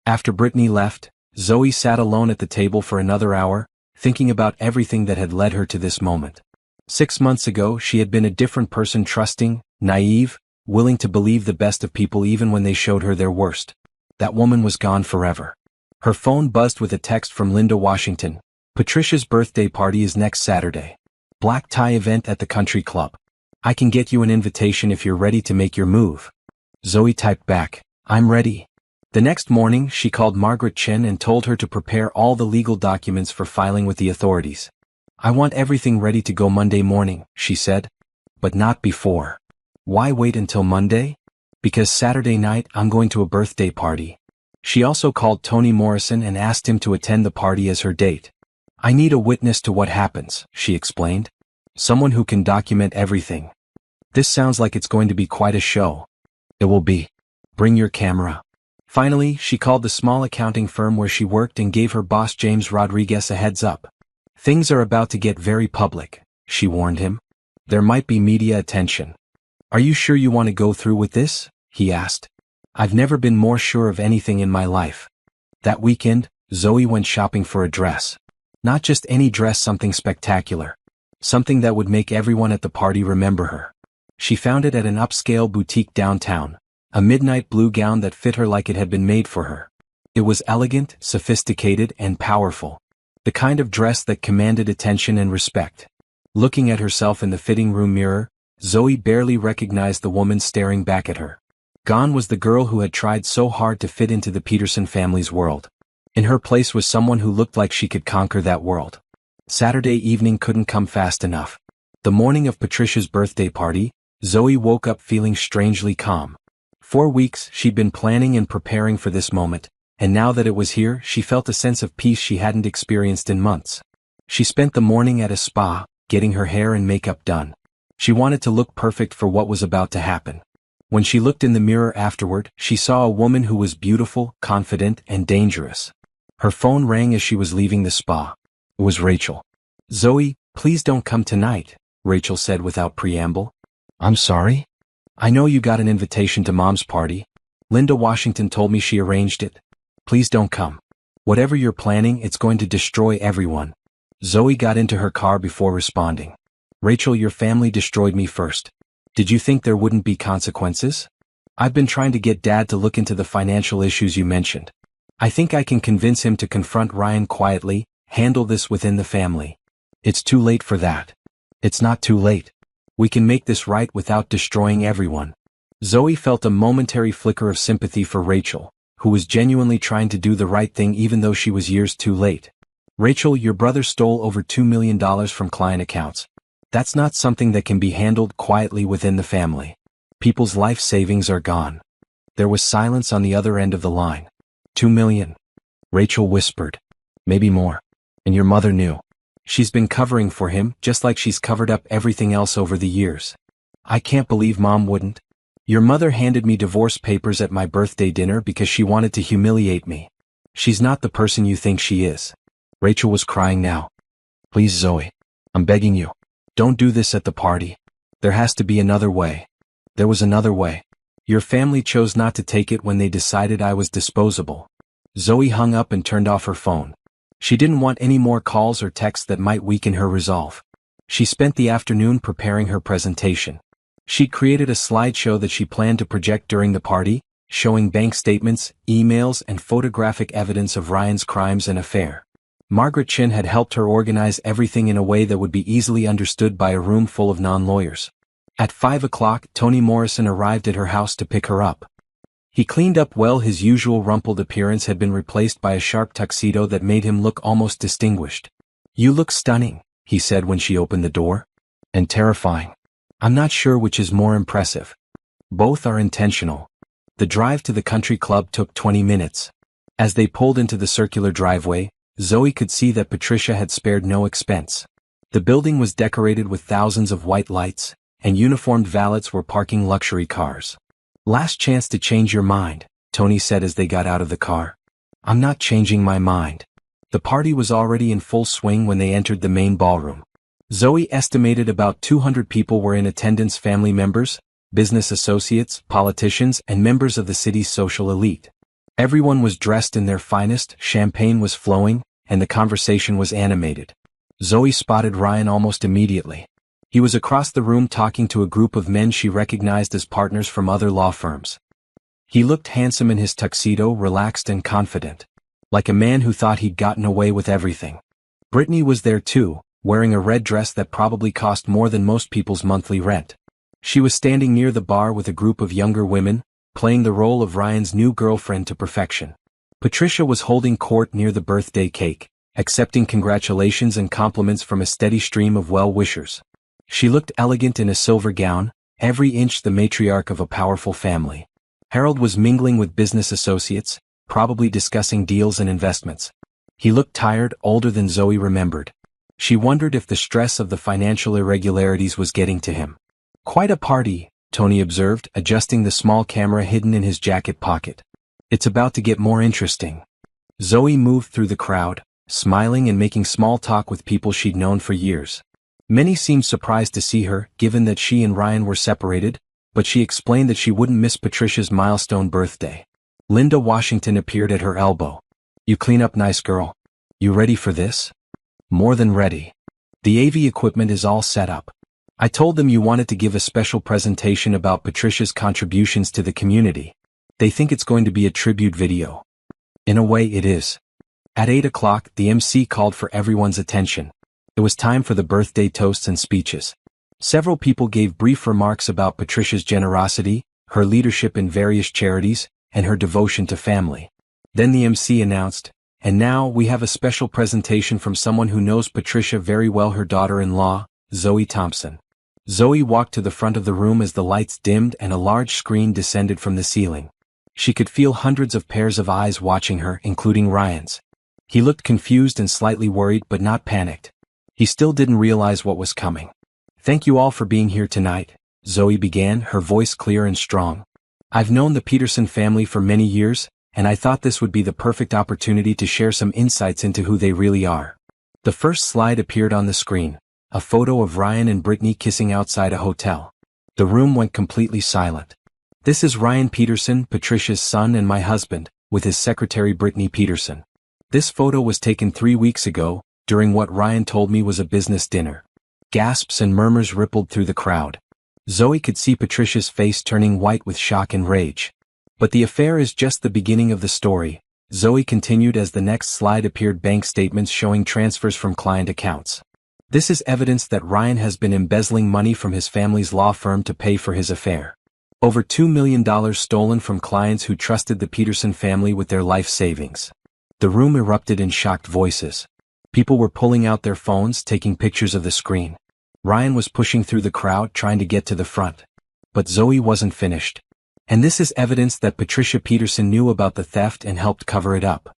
After Brittany left, Zoe sat alone at the table for another hour, thinking about everything that had led her to this moment. 6 months ago, she had been a different person, trusting, naive, willing to believe the best of people even when they showed her their worst. That woman was gone forever. Her phone buzzed with a text from Linda Washington. Patricia's birthday party is next Saturday. Black tie event at the country club. I can get you an invitation if you're ready to make your move. Zoe typed back, I'm ready. The next morning, she called Margaret Chen and told her to prepare all the legal documents for filing with the authorities. I want everything ready to go Monday morning, she said. But not before. Why wait until Monday? Because Saturday night I'm going to a birthday party. She also called Toni Morrison and asked him to attend the party as her date. I need a witness to what happens, she explained. Someone who can document everything. This sounds like it's going to be quite a show. It will be. Bring your camera. Finally, she called the small accounting firm where she worked and gave her boss James Rodriguez a heads up. Things are about to get very public, she warned him. There might be media attention. Are you sure you want to go through with this? He asked. I've never been more sure of anything in my life. That weekend, Zoe went shopping for a dress. Not just any dress, something spectacular. Something that would make everyone at the party remember her. She found it at an upscale boutique downtown, a midnight blue gown that fit her like it had been made for her. It was elegant, sophisticated, and powerful. The kind of dress that commanded attention and respect. Looking at herself in the fitting room mirror, Zoe barely recognized the woman staring back at her. Gone was the girl who had tried so hard to fit into the Peterson family's world. In her place was someone who looked like she could conquer that world. Saturday evening couldn't come fast enough. The morning of Patricia's birthday party, Zoe woke up feeling strangely calm. 4 weeks she'd been planning and preparing for this moment, and now that it was here, she felt a sense of peace she hadn't experienced in months. She spent the morning at a spa, getting her hair and makeup done. She wanted to look perfect for what was about to happen. When she looked in the mirror afterward, she saw a woman who was beautiful, confident, and dangerous. Her phone rang as she was leaving the spa. It was Rachel. Zoe, please don't come tonight, Rachel said without preamble. I'm sorry? I know you got an invitation to Mom's party. Linda Washington told me she arranged it. Please don't come. Whatever you're planning, it's going to destroy everyone. Zoe got into her car before responding. Rachel, your family destroyed me first. Did you think there wouldn't be consequences? I've been trying to get Dad to look into the financial issues you mentioned. I think I can convince him to confront Ryan quietly, handle this within the family. It's too late for that. It's not too late. We can make this right without destroying everyone. Zoe felt a momentary flicker of sympathy for Rachel, who was genuinely trying to do the right thing even though she was years too late. Rachel, your brother stole over $2 million from client accounts. That's not something that can be handled quietly within the family. People's life savings are gone. There was silence on the other end of the line. 2 million. Rachel whispered. Maybe more. And your mother knew. She's been covering for him, just like she's covered up everything else over the years. I can't believe Mom wouldn't. Your mother handed me divorce papers at my birthday dinner because she wanted to humiliate me. She's not the person you think she is. Rachel was crying now. Please, Zoe. I'm begging you. Don't do this at the party. There has to be another way. There was another way. Your family chose not to take it when they decided I was disposable. Zoe hung up and turned off her phone. She didn't want any more calls or texts that might weaken her resolve. She spent the afternoon preparing her presentation. She'd created a slideshow that she planned to project during the party, showing bank statements, emails, and photographic evidence of Ryan's crimes and affair. Margaret Chen had helped her organize everything in a way that would be easily understood by a room full of non-lawyers. At 5 o'clock, Toni Morrison arrived at her house to pick her up. He cleaned up well. His usual rumpled appearance had been replaced by a sharp tuxedo that made him look almost distinguished. "You look stunning," he said when she opened the door. "And terrifying. I'm not sure which is more impressive. Both are intentional." The drive to the country club took 20 minutes. As they pulled into the circular driveway, Zoe could see that Patricia had spared no expense. The building was decorated with thousands of white lights, and uniformed valets were parking luxury cars. "Last chance to change your mind," Tony said as they got out of the car. "I'm not changing my mind." The party was already in full swing when they entered the main ballroom. Zoe estimated about 200 people were in attendance: family members, business associates, politicians, and members of the city's social elite. Everyone was dressed in their finest, champagne was flowing, and the conversation was animated. Zoe spotted Ryan almost immediately. He was across the room talking to a group of men she recognized as partners from other law firms. He looked handsome in his tuxedo, relaxed and confident, like a man who thought he'd gotten away with everything. Brittany was there too, wearing a red dress that probably cost more than most people's monthly rent. She was standing near the bar with a group of younger women, playing the role of Ryan's new girlfriend to perfection. Patricia was holding court near the birthday cake, accepting congratulations and compliments from a steady stream of well-wishers. She looked elegant in a silver gown, every inch the matriarch of a powerful family. Harold was mingling with business associates, probably discussing deals and investments. He looked tired, older than Zoe remembered. She wondered if the stress of the financial irregularities was getting to him. "Quite a party," Tony observed, adjusting the small camera hidden in his jacket pocket. "It's about to get more interesting." Zoe moved through the crowd, smiling and making small talk with people she'd known for years. Many seemed surprised to see her, given that she and Ryan were separated, but she explained that she wouldn't miss Patricia's milestone birthday. Linda Washington appeared at her elbow. "You clean up nice, girl. You ready for this?" "More than ready. The AV equipment is all set up. I told them you wanted to give a special presentation about Patricia's contributions to the community. They think it's going to be a tribute video." In a way it is. At 8 o'clock, the MC called for everyone's attention. It was time for the birthday toasts and speeches. Several people gave brief remarks about Patricia's generosity, her leadership in various charities, and her devotion to family. Then the MC announced, "And now we have a special presentation from someone who knows Patricia very well, her daughter-in-law, Zoe Thompson." Zoe walked to the front of the room as the lights dimmed and a large screen descended from the ceiling. She could feel hundreds of pairs of eyes watching her, including Ryan's. He looked confused and slightly worried, but not panicked. He still didn't realize what was coming. "Thank you all for being here tonight," Zoe began, her voice clear and strong. "I've known the Peterson family for many years, and I thought this would be the perfect opportunity to share some insights into who they really are." The first slide appeared on the screen, a photo of Ryan and Brittany kissing outside a hotel. The room went completely silent. "This is Ryan Peterson, Patricia's son and my husband, with his secretary Brittany Peterson. This photo was taken 3 weeks ago, during what Ryan told me was a business dinner." Gasps and murmurs rippled through the crowd. Zoe could see Patricia's face turning white with shock and rage. "But the affair is just the beginning of the story," Zoe continued as the next slide appeared, bank statements showing transfers from client accounts. "This is evidence that Ryan has been embezzling money from his family's law firm to pay for his affair. Over $2 million stolen from clients who trusted the Peterson family with their life savings." The room erupted in shocked voices. People were pulling out their phones, taking pictures of the screen. Ryan was pushing through the crowd, trying to get to the front. But Zoe wasn't finished. "And this is evidence that Patricia Peterson knew about the theft and helped cover it up."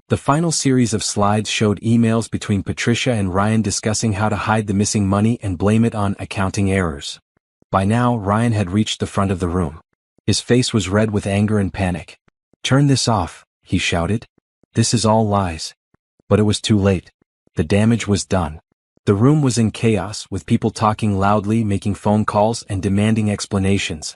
The final series of slides showed emails between Patricia and Ryan discussing how to hide the missing money and blame it on accounting errors. By now, Ryan had reached the front of the room. His face was red with anger and panic. "Turn this off," he shouted. "This is all lies." But it was too late. The damage was done. The room was in chaos, with people talking loudly, making phone calls, and demanding explanations.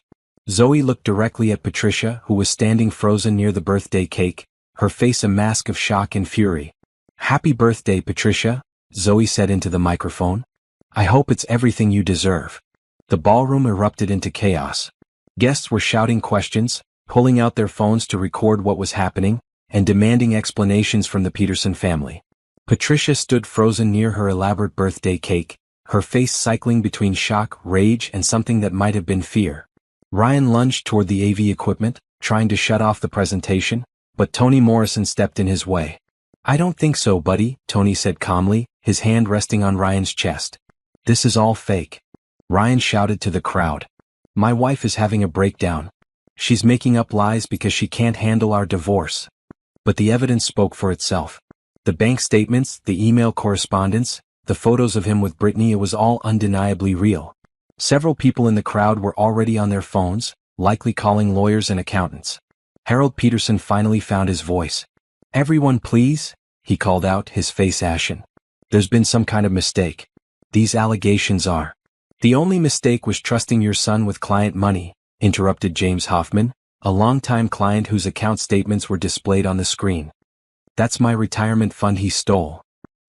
Zoe looked directly at Patricia, who was standing frozen near the birthday cake, her face a mask of shock and fury. "Happy birthday, Patricia," Zoe said into the microphone. "I hope it's everything you deserve." The ballroom erupted into chaos. Guests were shouting questions, pulling out their phones to record what was happening, and demanding explanations from the Peterson family. Patricia stood frozen near her elaborate birthday cake, her face cycling between shock, rage, and something that might have been fear. Ryan lunged toward the AV equipment, trying to shut off the presentation, but Toni Morrison stepped in his way. "I don't think so, buddy," Toni said calmly, his hand resting on Ryan's chest. "This is all fake." Ryan shouted to the crowd. "My wife is having a breakdown. She's making up lies because she can't handle our divorce." But the evidence spoke for itself. The bank statements, the email correspondence, the photos of him with Brittany, it was all undeniably real. Several people in the crowd were already on their phones, likely calling lawyers and accountants. Harold Peterson finally found his voice. "Everyone please," he called out, his face ashen. "There's been some kind of mistake. These allegations are—" "The only mistake was trusting your son with client money," interrupted James Hoffman, a longtime client whose account statements were displayed on the screen. "That's my retirement fund he stole."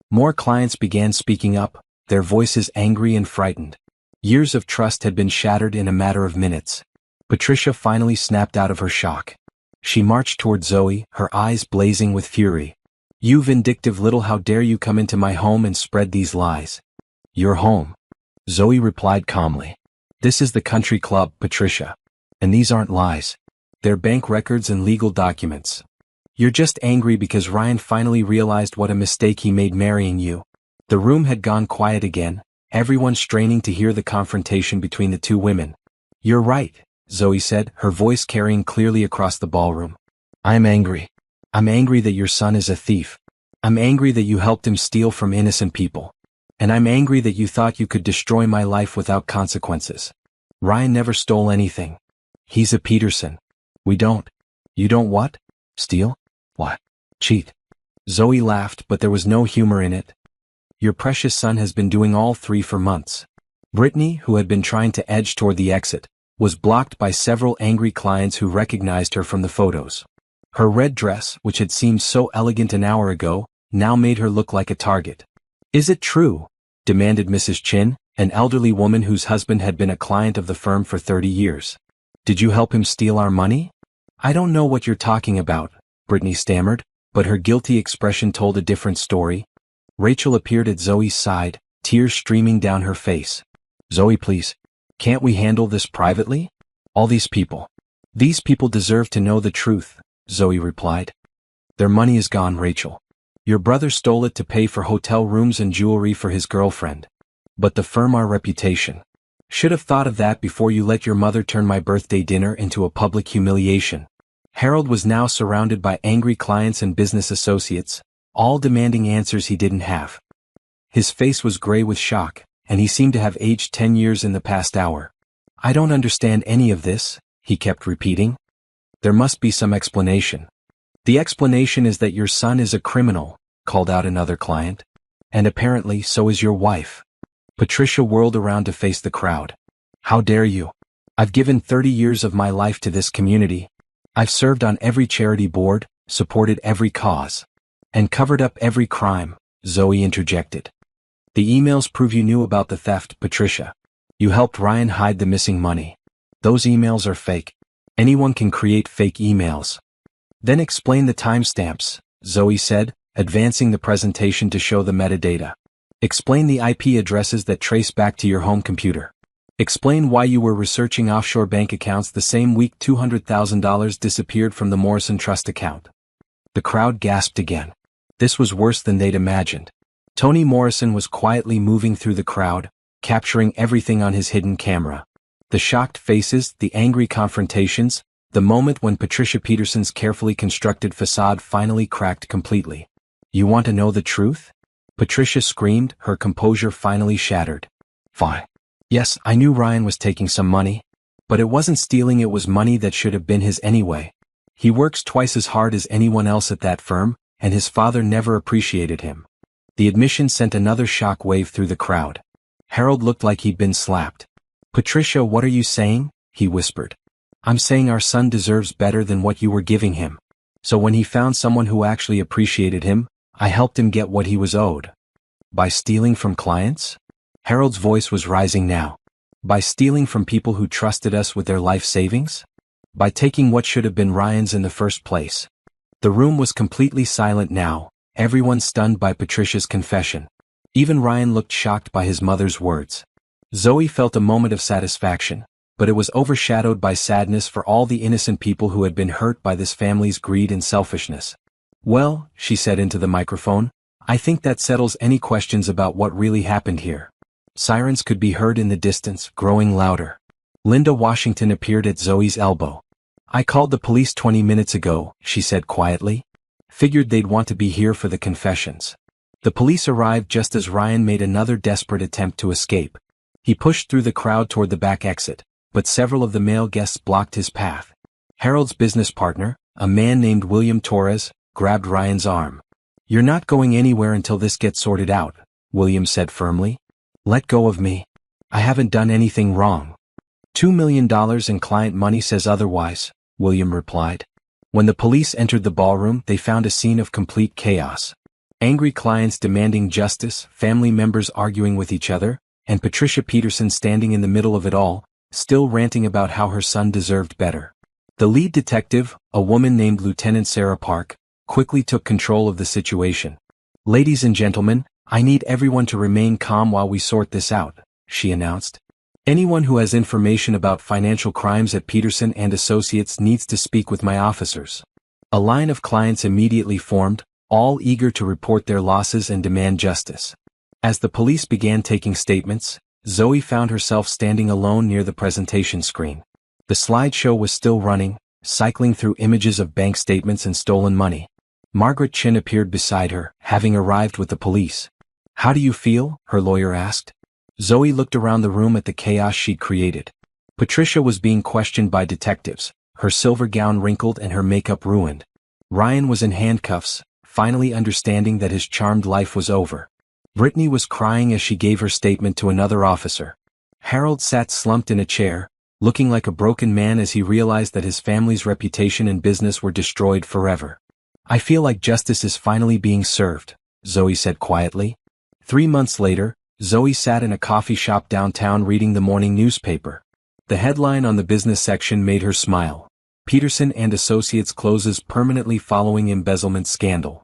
More clients began speaking up, their voices angry and frightened. Years of trust had been shattered in a matter of minutes. Patricia finally snapped out of her shock. She marched toward Zoe, her eyes blazing with fury. "You vindictive little, how dare you come into my home and spread these lies?" "Your home," Zoe replied calmly. "This is the country club, Patricia. And these aren't lies. They're bank records and legal documents. You're just angry because Ryan finally realized what a mistake he made marrying you." The room had gone quiet again, everyone straining to hear the confrontation between the two women. "You're right," Zoe said, her voice carrying clearly across the ballroom. "I'm angry. I'm angry that your son is a thief. I'm angry that you helped him steal from innocent people. And I'm angry that you thought you could destroy my life without consequences. Ryan never stole anything. He's a Peterson. We don't—" "You don't what? Steal? What? Cheat?" Zoe laughed, but there was no humor in it. "Your precious son has been doing all three for months." Brittany, who had been trying to edge toward the exit, was blocked by several angry clients who recognized her from the photos. Her red dress, which had seemed so elegant an hour ago, now made her look like a target. "Is it true?" demanded Mrs. Chin, an elderly woman whose husband had been a client of the firm for 30 years. "Did you help him steal our money?" "I don't know what you're talking about," Brittany stammered, but her guilty expression told a different story. Rachel appeared at Zoe's side, tears streaming down her face. "Zoe, please. Can't we handle this privately? All these people deserve to know the truth," Zoe replied. "Their money is gone, Rachel. Your brother stole it to pay for hotel rooms and jewelry for his girlfriend. But the firm, our reputation. Should have thought of that before you let your mother turn my birthday dinner into a public humiliation." Harold was now surrounded by angry clients and business associates, all demanding answers he didn't have. His face was gray with shock, and he seemed to have aged 10 years in the past hour. "I don't understand any of this," he kept repeating. "There must be some explanation." "The explanation is that your son is a criminal," called out another client. "And apparently so is your wife." Patricia whirled around to face the crowd. "How dare you? I've given 30 years of my life to this community. I've served on every charity board, supported every cause, and covered up every crime," Zoe interjected. "The emails prove you knew about the theft, Patricia. You helped Ryan hide the missing money. Those emails are fake. Anyone can create fake emails." "Then explain the timestamps," Zoe said, advancing the presentation to show the metadata. "Explain the IP addresses that trace back to your home computer. Explain why you were researching offshore bank accounts the same week $200,000 disappeared from the Morrison Trust account." The crowd gasped again. This was worse than they'd imagined. Toni Morrison was quietly moving through the crowd, capturing everything on his hidden camera. The shocked faces, the angry confrontations, the moment when Patricia Peterson's carefully constructed facade finally cracked completely. "You want to know the truth?" Patricia screamed, her composure finally shattered. "Fine. Yes, I knew Ryan was taking some money. But it wasn't stealing, it was money that should have been his anyway. He works twice as hard as anyone else at that firm, and his father never appreciated him." The admission sent another shock wave through the crowd. Harold looked like he'd been slapped. "Patricia, what are you saying?" he whispered. "I'm saying our son deserves better than what you were giving him. So when he found someone who actually appreciated him, I helped him get what he was owed." "By stealing from clients?" Harold's voice was rising now. "By stealing from people who trusted us with their life savings? By taking what should have been Ryan's in the first place?" The room was completely silent now, everyone stunned by Patricia's confession. Even Ryan looked shocked by his mother's words. Zoe felt a moment of satisfaction. but it was overshadowed by sadness for all the innocent people who had been hurt by this family's greed and selfishness. "Well," she said into the microphone, "I think that settles any questions about what really happened here." Sirens could be heard in the distance, growing louder. Linda Washington appeared at Zoe's elbow. "I called the police 20 minutes ago," she said quietly. "Figured they'd want to be here for the confessions." The police arrived just as Ryan made another desperate attempt to escape. He pushed through the crowd toward the back exit, but several of the male guests blocked his path. Harold's business partner, a man named William Torres, grabbed Ryan's arm. "You're not going anywhere until this gets sorted out," William said firmly. "Let go of me. I haven't done anything wrong." $2 million in client money says otherwise, William replied. When the police entered the ballroom, they found a scene of complete chaos. Angry clients demanding justice, family members arguing with each other, and Patricia Peterson standing in the middle of it all, still ranting about how her son deserved better. The lead detective, a woman named Lieutenant Sarah Park, quickly took control of the situation. "Ladies and gentlemen, I need everyone to remain calm while we sort this out," she announced. "Anyone who has information about financial crimes at Peterson and Associates needs to speak with my officers." A line of clients immediately formed, all eager to report their losses and demand justice. As the police began taking statements, Zoe found herself standing alone near the presentation screen. The slideshow was still running, cycling through images of bank statements and stolen money. Margaret Chin appeared beside her, having arrived with the police. "How do you feel?" her lawyer asked. Zoe looked around the room at the chaos she'd created. Patricia was being questioned by detectives, her silver gown wrinkled and her makeup ruined. Ryan was in handcuffs, finally understanding that his charmed life was over. Brittany was crying as she gave her statement to another officer. Harold sat slumped in a chair, looking like a broken man as he realized that his family's reputation and business were destroyed forever. "I feel like justice is finally being served," Zoe said quietly. 3 months later, Zoe sat in a coffee shop downtown reading the morning newspaper. The headline on the business section made her smile. "Peterson and Associates closes permanently following embezzlement scandal."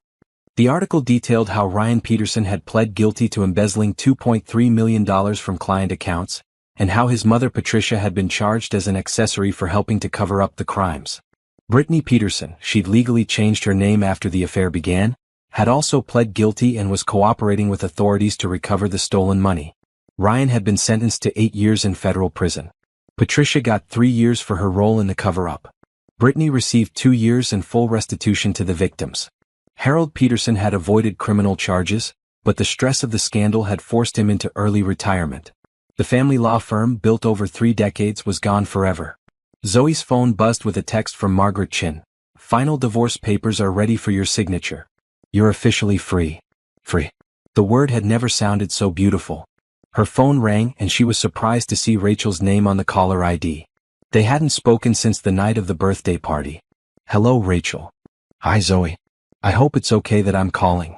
The article detailed how Ryan Peterson had pled guilty to embezzling $2.3 million from client accounts, and how his mother Patricia had been charged as an accessory for helping to cover up the crimes. Brittany Peterson, she'd legally changed her name after the affair began, had also pled guilty and was cooperating with authorities to recover the stolen money. Ryan had been sentenced to 8 years in federal prison. Patricia got 3 years for her role in the cover-up. Brittany received 2 years and full restitution to the victims. Harold Peterson had avoided criminal charges, but the stress of the scandal had forced him into early retirement. The family law firm, built over 3 decades, was gone forever. Zoe's phone buzzed with a text from Margaret Chin. "Final divorce papers are ready for your signature. You're officially free." Free. The word had never sounded so beautiful. Her phone rang and she was surprised to see Rachel's name on the caller ID. They hadn't spoken since the night of the birthday party. "Hello, Rachel." "Hi, Zoe. I hope it's okay that I'm calling."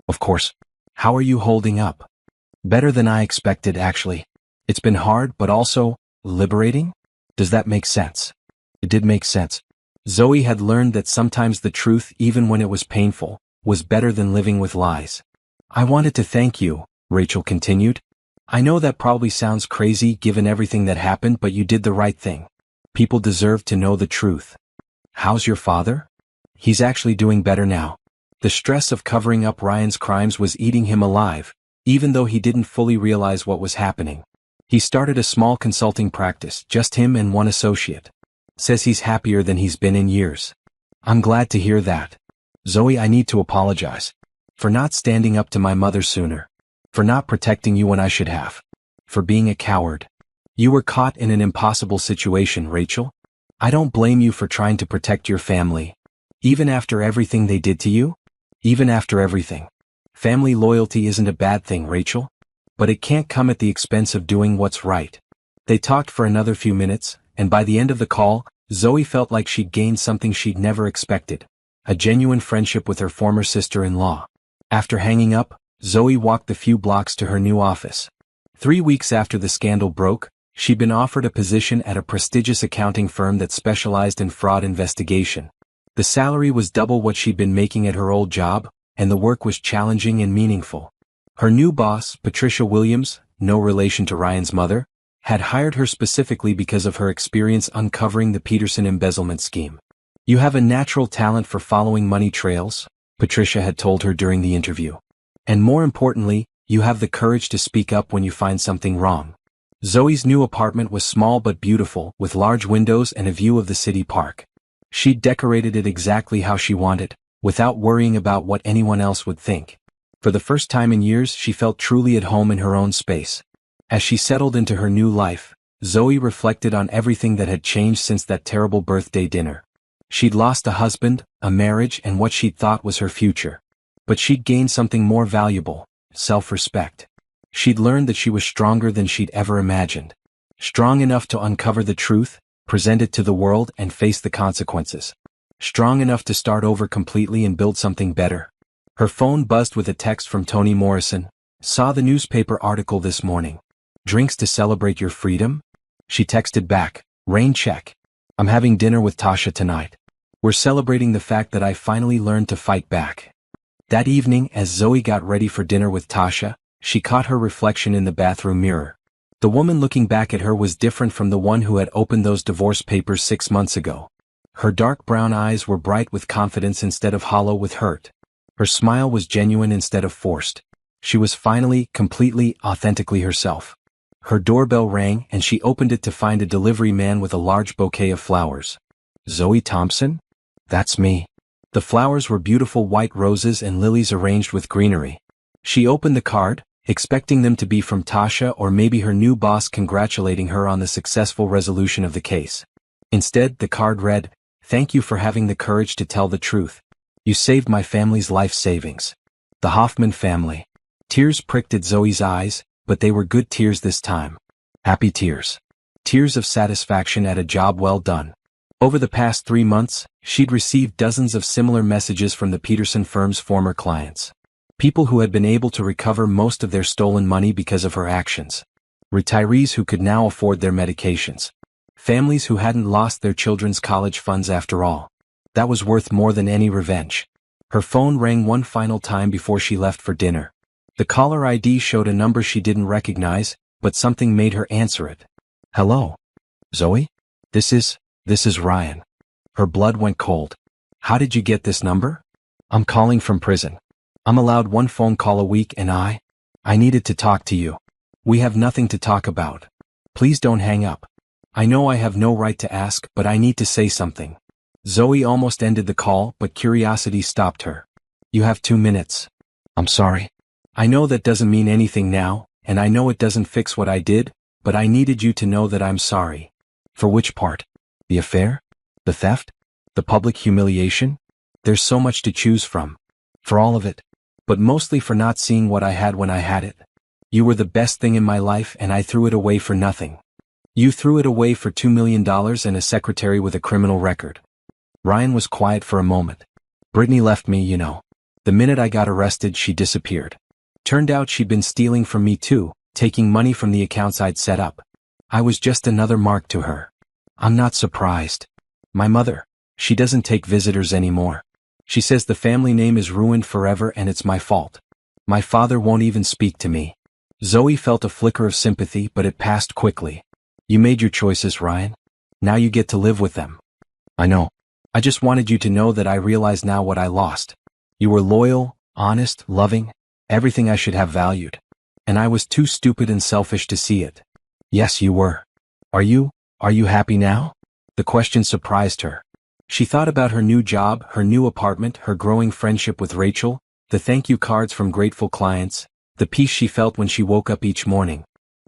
"Of course. How are you holding up?" "Better than I expected, actually. It's been hard, but also liberating? Does that make sense?" It did make sense. Zoe had learned that sometimes the truth, even when it was painful, was better than living with lies. "I wanted to thank you," Rachel continued. "I know that probably sounds crazy given everything that happened, but you did the right thing. People deserve to know the truth." "How's your father?" "He's actually doing better now. The stress of covering up Ryan's crimes was eating him alive, even though he didn't fully realize what was happening. He started a small consulting practice, just him and one associate. Says he's happier than he's been in years." "I'm glad to hear that. Zoe, I need to apologize. For not standing up to my mother sooner. For not protecting you when I should have. For being a coward. You were caught in an impossible situation, Rachel. I don't blame you for trying to protect your family. Even after everything they did to you? Even after everything. Family loyalty isn't a bad thing, Rachel. But it can't come at the expense of doing what's right." They talked for another few minutes, and by the end of the call, Zoe felt like she'd gained something she'd never expected. A genuine friendship with her former sister-in-law. After hanging up, Zoe walked the few blocks to her new office. 3 weeks after the scandal broke, she'd been offered a position at a prestigious accounting firm that specialized in fraud investigation. The salary was double what she'd been making at her old job, and the work was challenging and meaningful. Her new boss, Patricia Williams, no relation to Ryan's mother, had hired her specifically because of her experience uncovering the Peterson embezzlement scheme. "You have a natural talent for following money trails," Patricia had told her during the interview. "And more importantly, you have the courage to speak up when you find something wrong." Zoe's new apartment was small but beautiful, with large windows and a view of the city park. She'd decorated it exactly how she wanted, without worrying about what anyone else would think. For the first time in years, she felt truly at home in her own space. As she settled into her new life, Zoe reflected on everything that had changed since that terrible birthday dinner. She'd lost a husband, a marriage, and what she'd thought was her future. But she'd gained something more valuable: self-respect. She'd learned that she was stronger than she'd ever imagined. Strong enough to uncover the truth, present it to the world, and face the consequences. Strong enough to start over completely and build something better. Her phone buzzed with a text from Toni Morrison. "Saw the newspaper article this morning. Drinks to celebrate your freedom?" She texted back, "Rain check. I'm having dinner with Tasha tonight. We're celebrating the fact that I finally learned to fight back." That evening, as Zoe got ready for dinner with Tasha, she caught her reflection in the bathroom mirror. The woman looking back at her was different from the one who had opened those divorce papers 6 months ago. Her dark brown eyes were bright with confidence instead of hollow with hurt. Her smile was genuine instead of forced. She was finally, completely, authentically herself. Her doorbell rang and she opened it to find a delivery man with a large bouquet of flowers. "Zoe Thompson? That's me." The flowers were beautiful white roses and lilies arranged with greenery. She opened the card, expecting them to be from Tasha or maybe her new boss congratulating her on the successful resolution of the case. Instead, the card read, "Thank you for having the courage to tell the truth. You saved my family's life savings." The Hoffman family. Tears pricked at Zoe's eyes, but they were good tears this time. Happy tears. Tears of satisfaction at a job well done. Over the past 3 months, she'd received dozens of similar messages from the Peterson firm's former clients. People who had been able to recover most of their stolen money because of her actions. Retirees who could now afford their medications. Families who hadn't lost their children's college funds after all. That was worth more than any revenge. Her phone rang one final time before she left for dinner. The caller ID showed a number she didn't recognize, but something made her answer it. "Hello? Zoe? This is Ryan." Her blood went cold. "How did you get this number?" "I'm calling from prison. I'm allowed 1 phone call a week and I needed to talk to you. We have nothing to talk about. Please don't hang up. I know I have no right to ask, but I need to say something." Zoe almost ended the call, but curiosity stopped her. "You have 2 minutes. I'm sorry. I know that doesn't mean anything now, and I know it doesn't fix what I did, but I needed you to know that I'm sorry." "For which part? The affair? The theft? The public humiliation? There's so much to choose from." "For all of it. But mostly for not seeing what I had when I had it. You were the best thing in my life and I threw it away for nothing." "You threw it away for $2 million and a secretary with a criminal record." Ryan was quiet for a moment. "Brittany left me, you know. The minute I got arrested, she disappeared. Turned out she'd been stealing from me too, taking money from the accounts I'd set up. I was just another mark to her. I'm not surprised. My mother, she doesn't take visitors anymore. She says the family name is ruined forever and it's my fault. My father won't even speak to me." Zoe felt a flicker of sympathy, but it passed quickly. "You made your choices, Ryan. Now you get to live with them." "I know. I just wanted you to know that I realize now what I lost. You were loyal, honest, loving, everything I should have valued. And I was too stupid and selfish to see it." "Yes, you were. Are you happy now?" The question surprised her. She thought about her new job, her new apartment, her growing friendship with Rachel, the thank you cards from grateful clients, the peace she felt when she woke up each morning.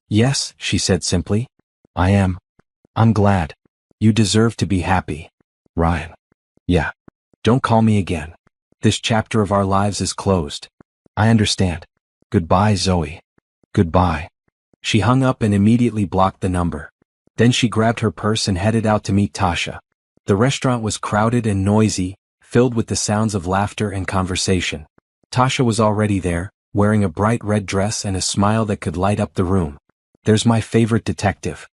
"Yes," she said simply. "I am. I'm glad. You deserve to be happy." "Ryan." "Yeah. Don't call me again. This chapter of our lives is closed." "I understand. Goodbye, Zoe." "Goodbye." She hung up and immediately blocked the number. Then she grabbed her purse and headed out to meet Tasha. The restaurant was crowded and noisy, filled with the sounds of laughter and conversation. Tasha was already there, wearing a bright red dress and a smile that could light up the room. "There's my favorite detective,"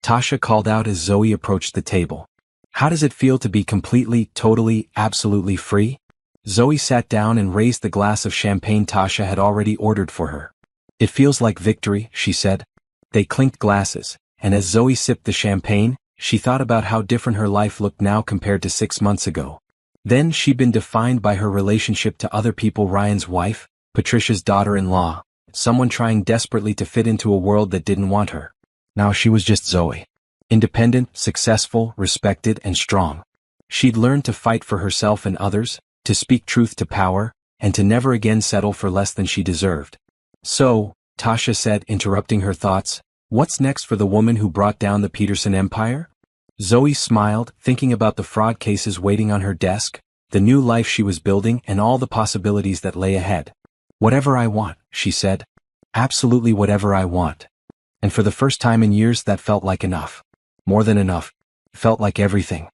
Tasha called out as Zoe approached the table. "How does it feel to be completely, totally, absolutely free?" Zoe sat down and raised the glass of champagne Tasha had already ordered for her. "It feels like victory," she said. They clinked glasses, and as Zoe sipped the champagne, she thought about how different her life looked now compared to 6 months ago. Then she'd been defined by her relationship to other people: Ryan's wife, Patricia's daughter-in-law, someone trying desperately to fit into a world that didn't want her. Now she was just Zoe. Independent, successful, respected, and strong. She'd learned to fight for herself and others, to speak truth to power, and to never again settle for less than she deserved. So, Tasha said, interrupting her thoughts, what's next for the woman who brought down the Peterson empire? Zoe smiled, thinking about the fraud cases waiting on her desk, the new life she was building, and all the possibilities that lay ahead. Whatever I want, she said. Absolutely whatever I want. And for the first time in years that felt like enough. More than enough. Felt like everything.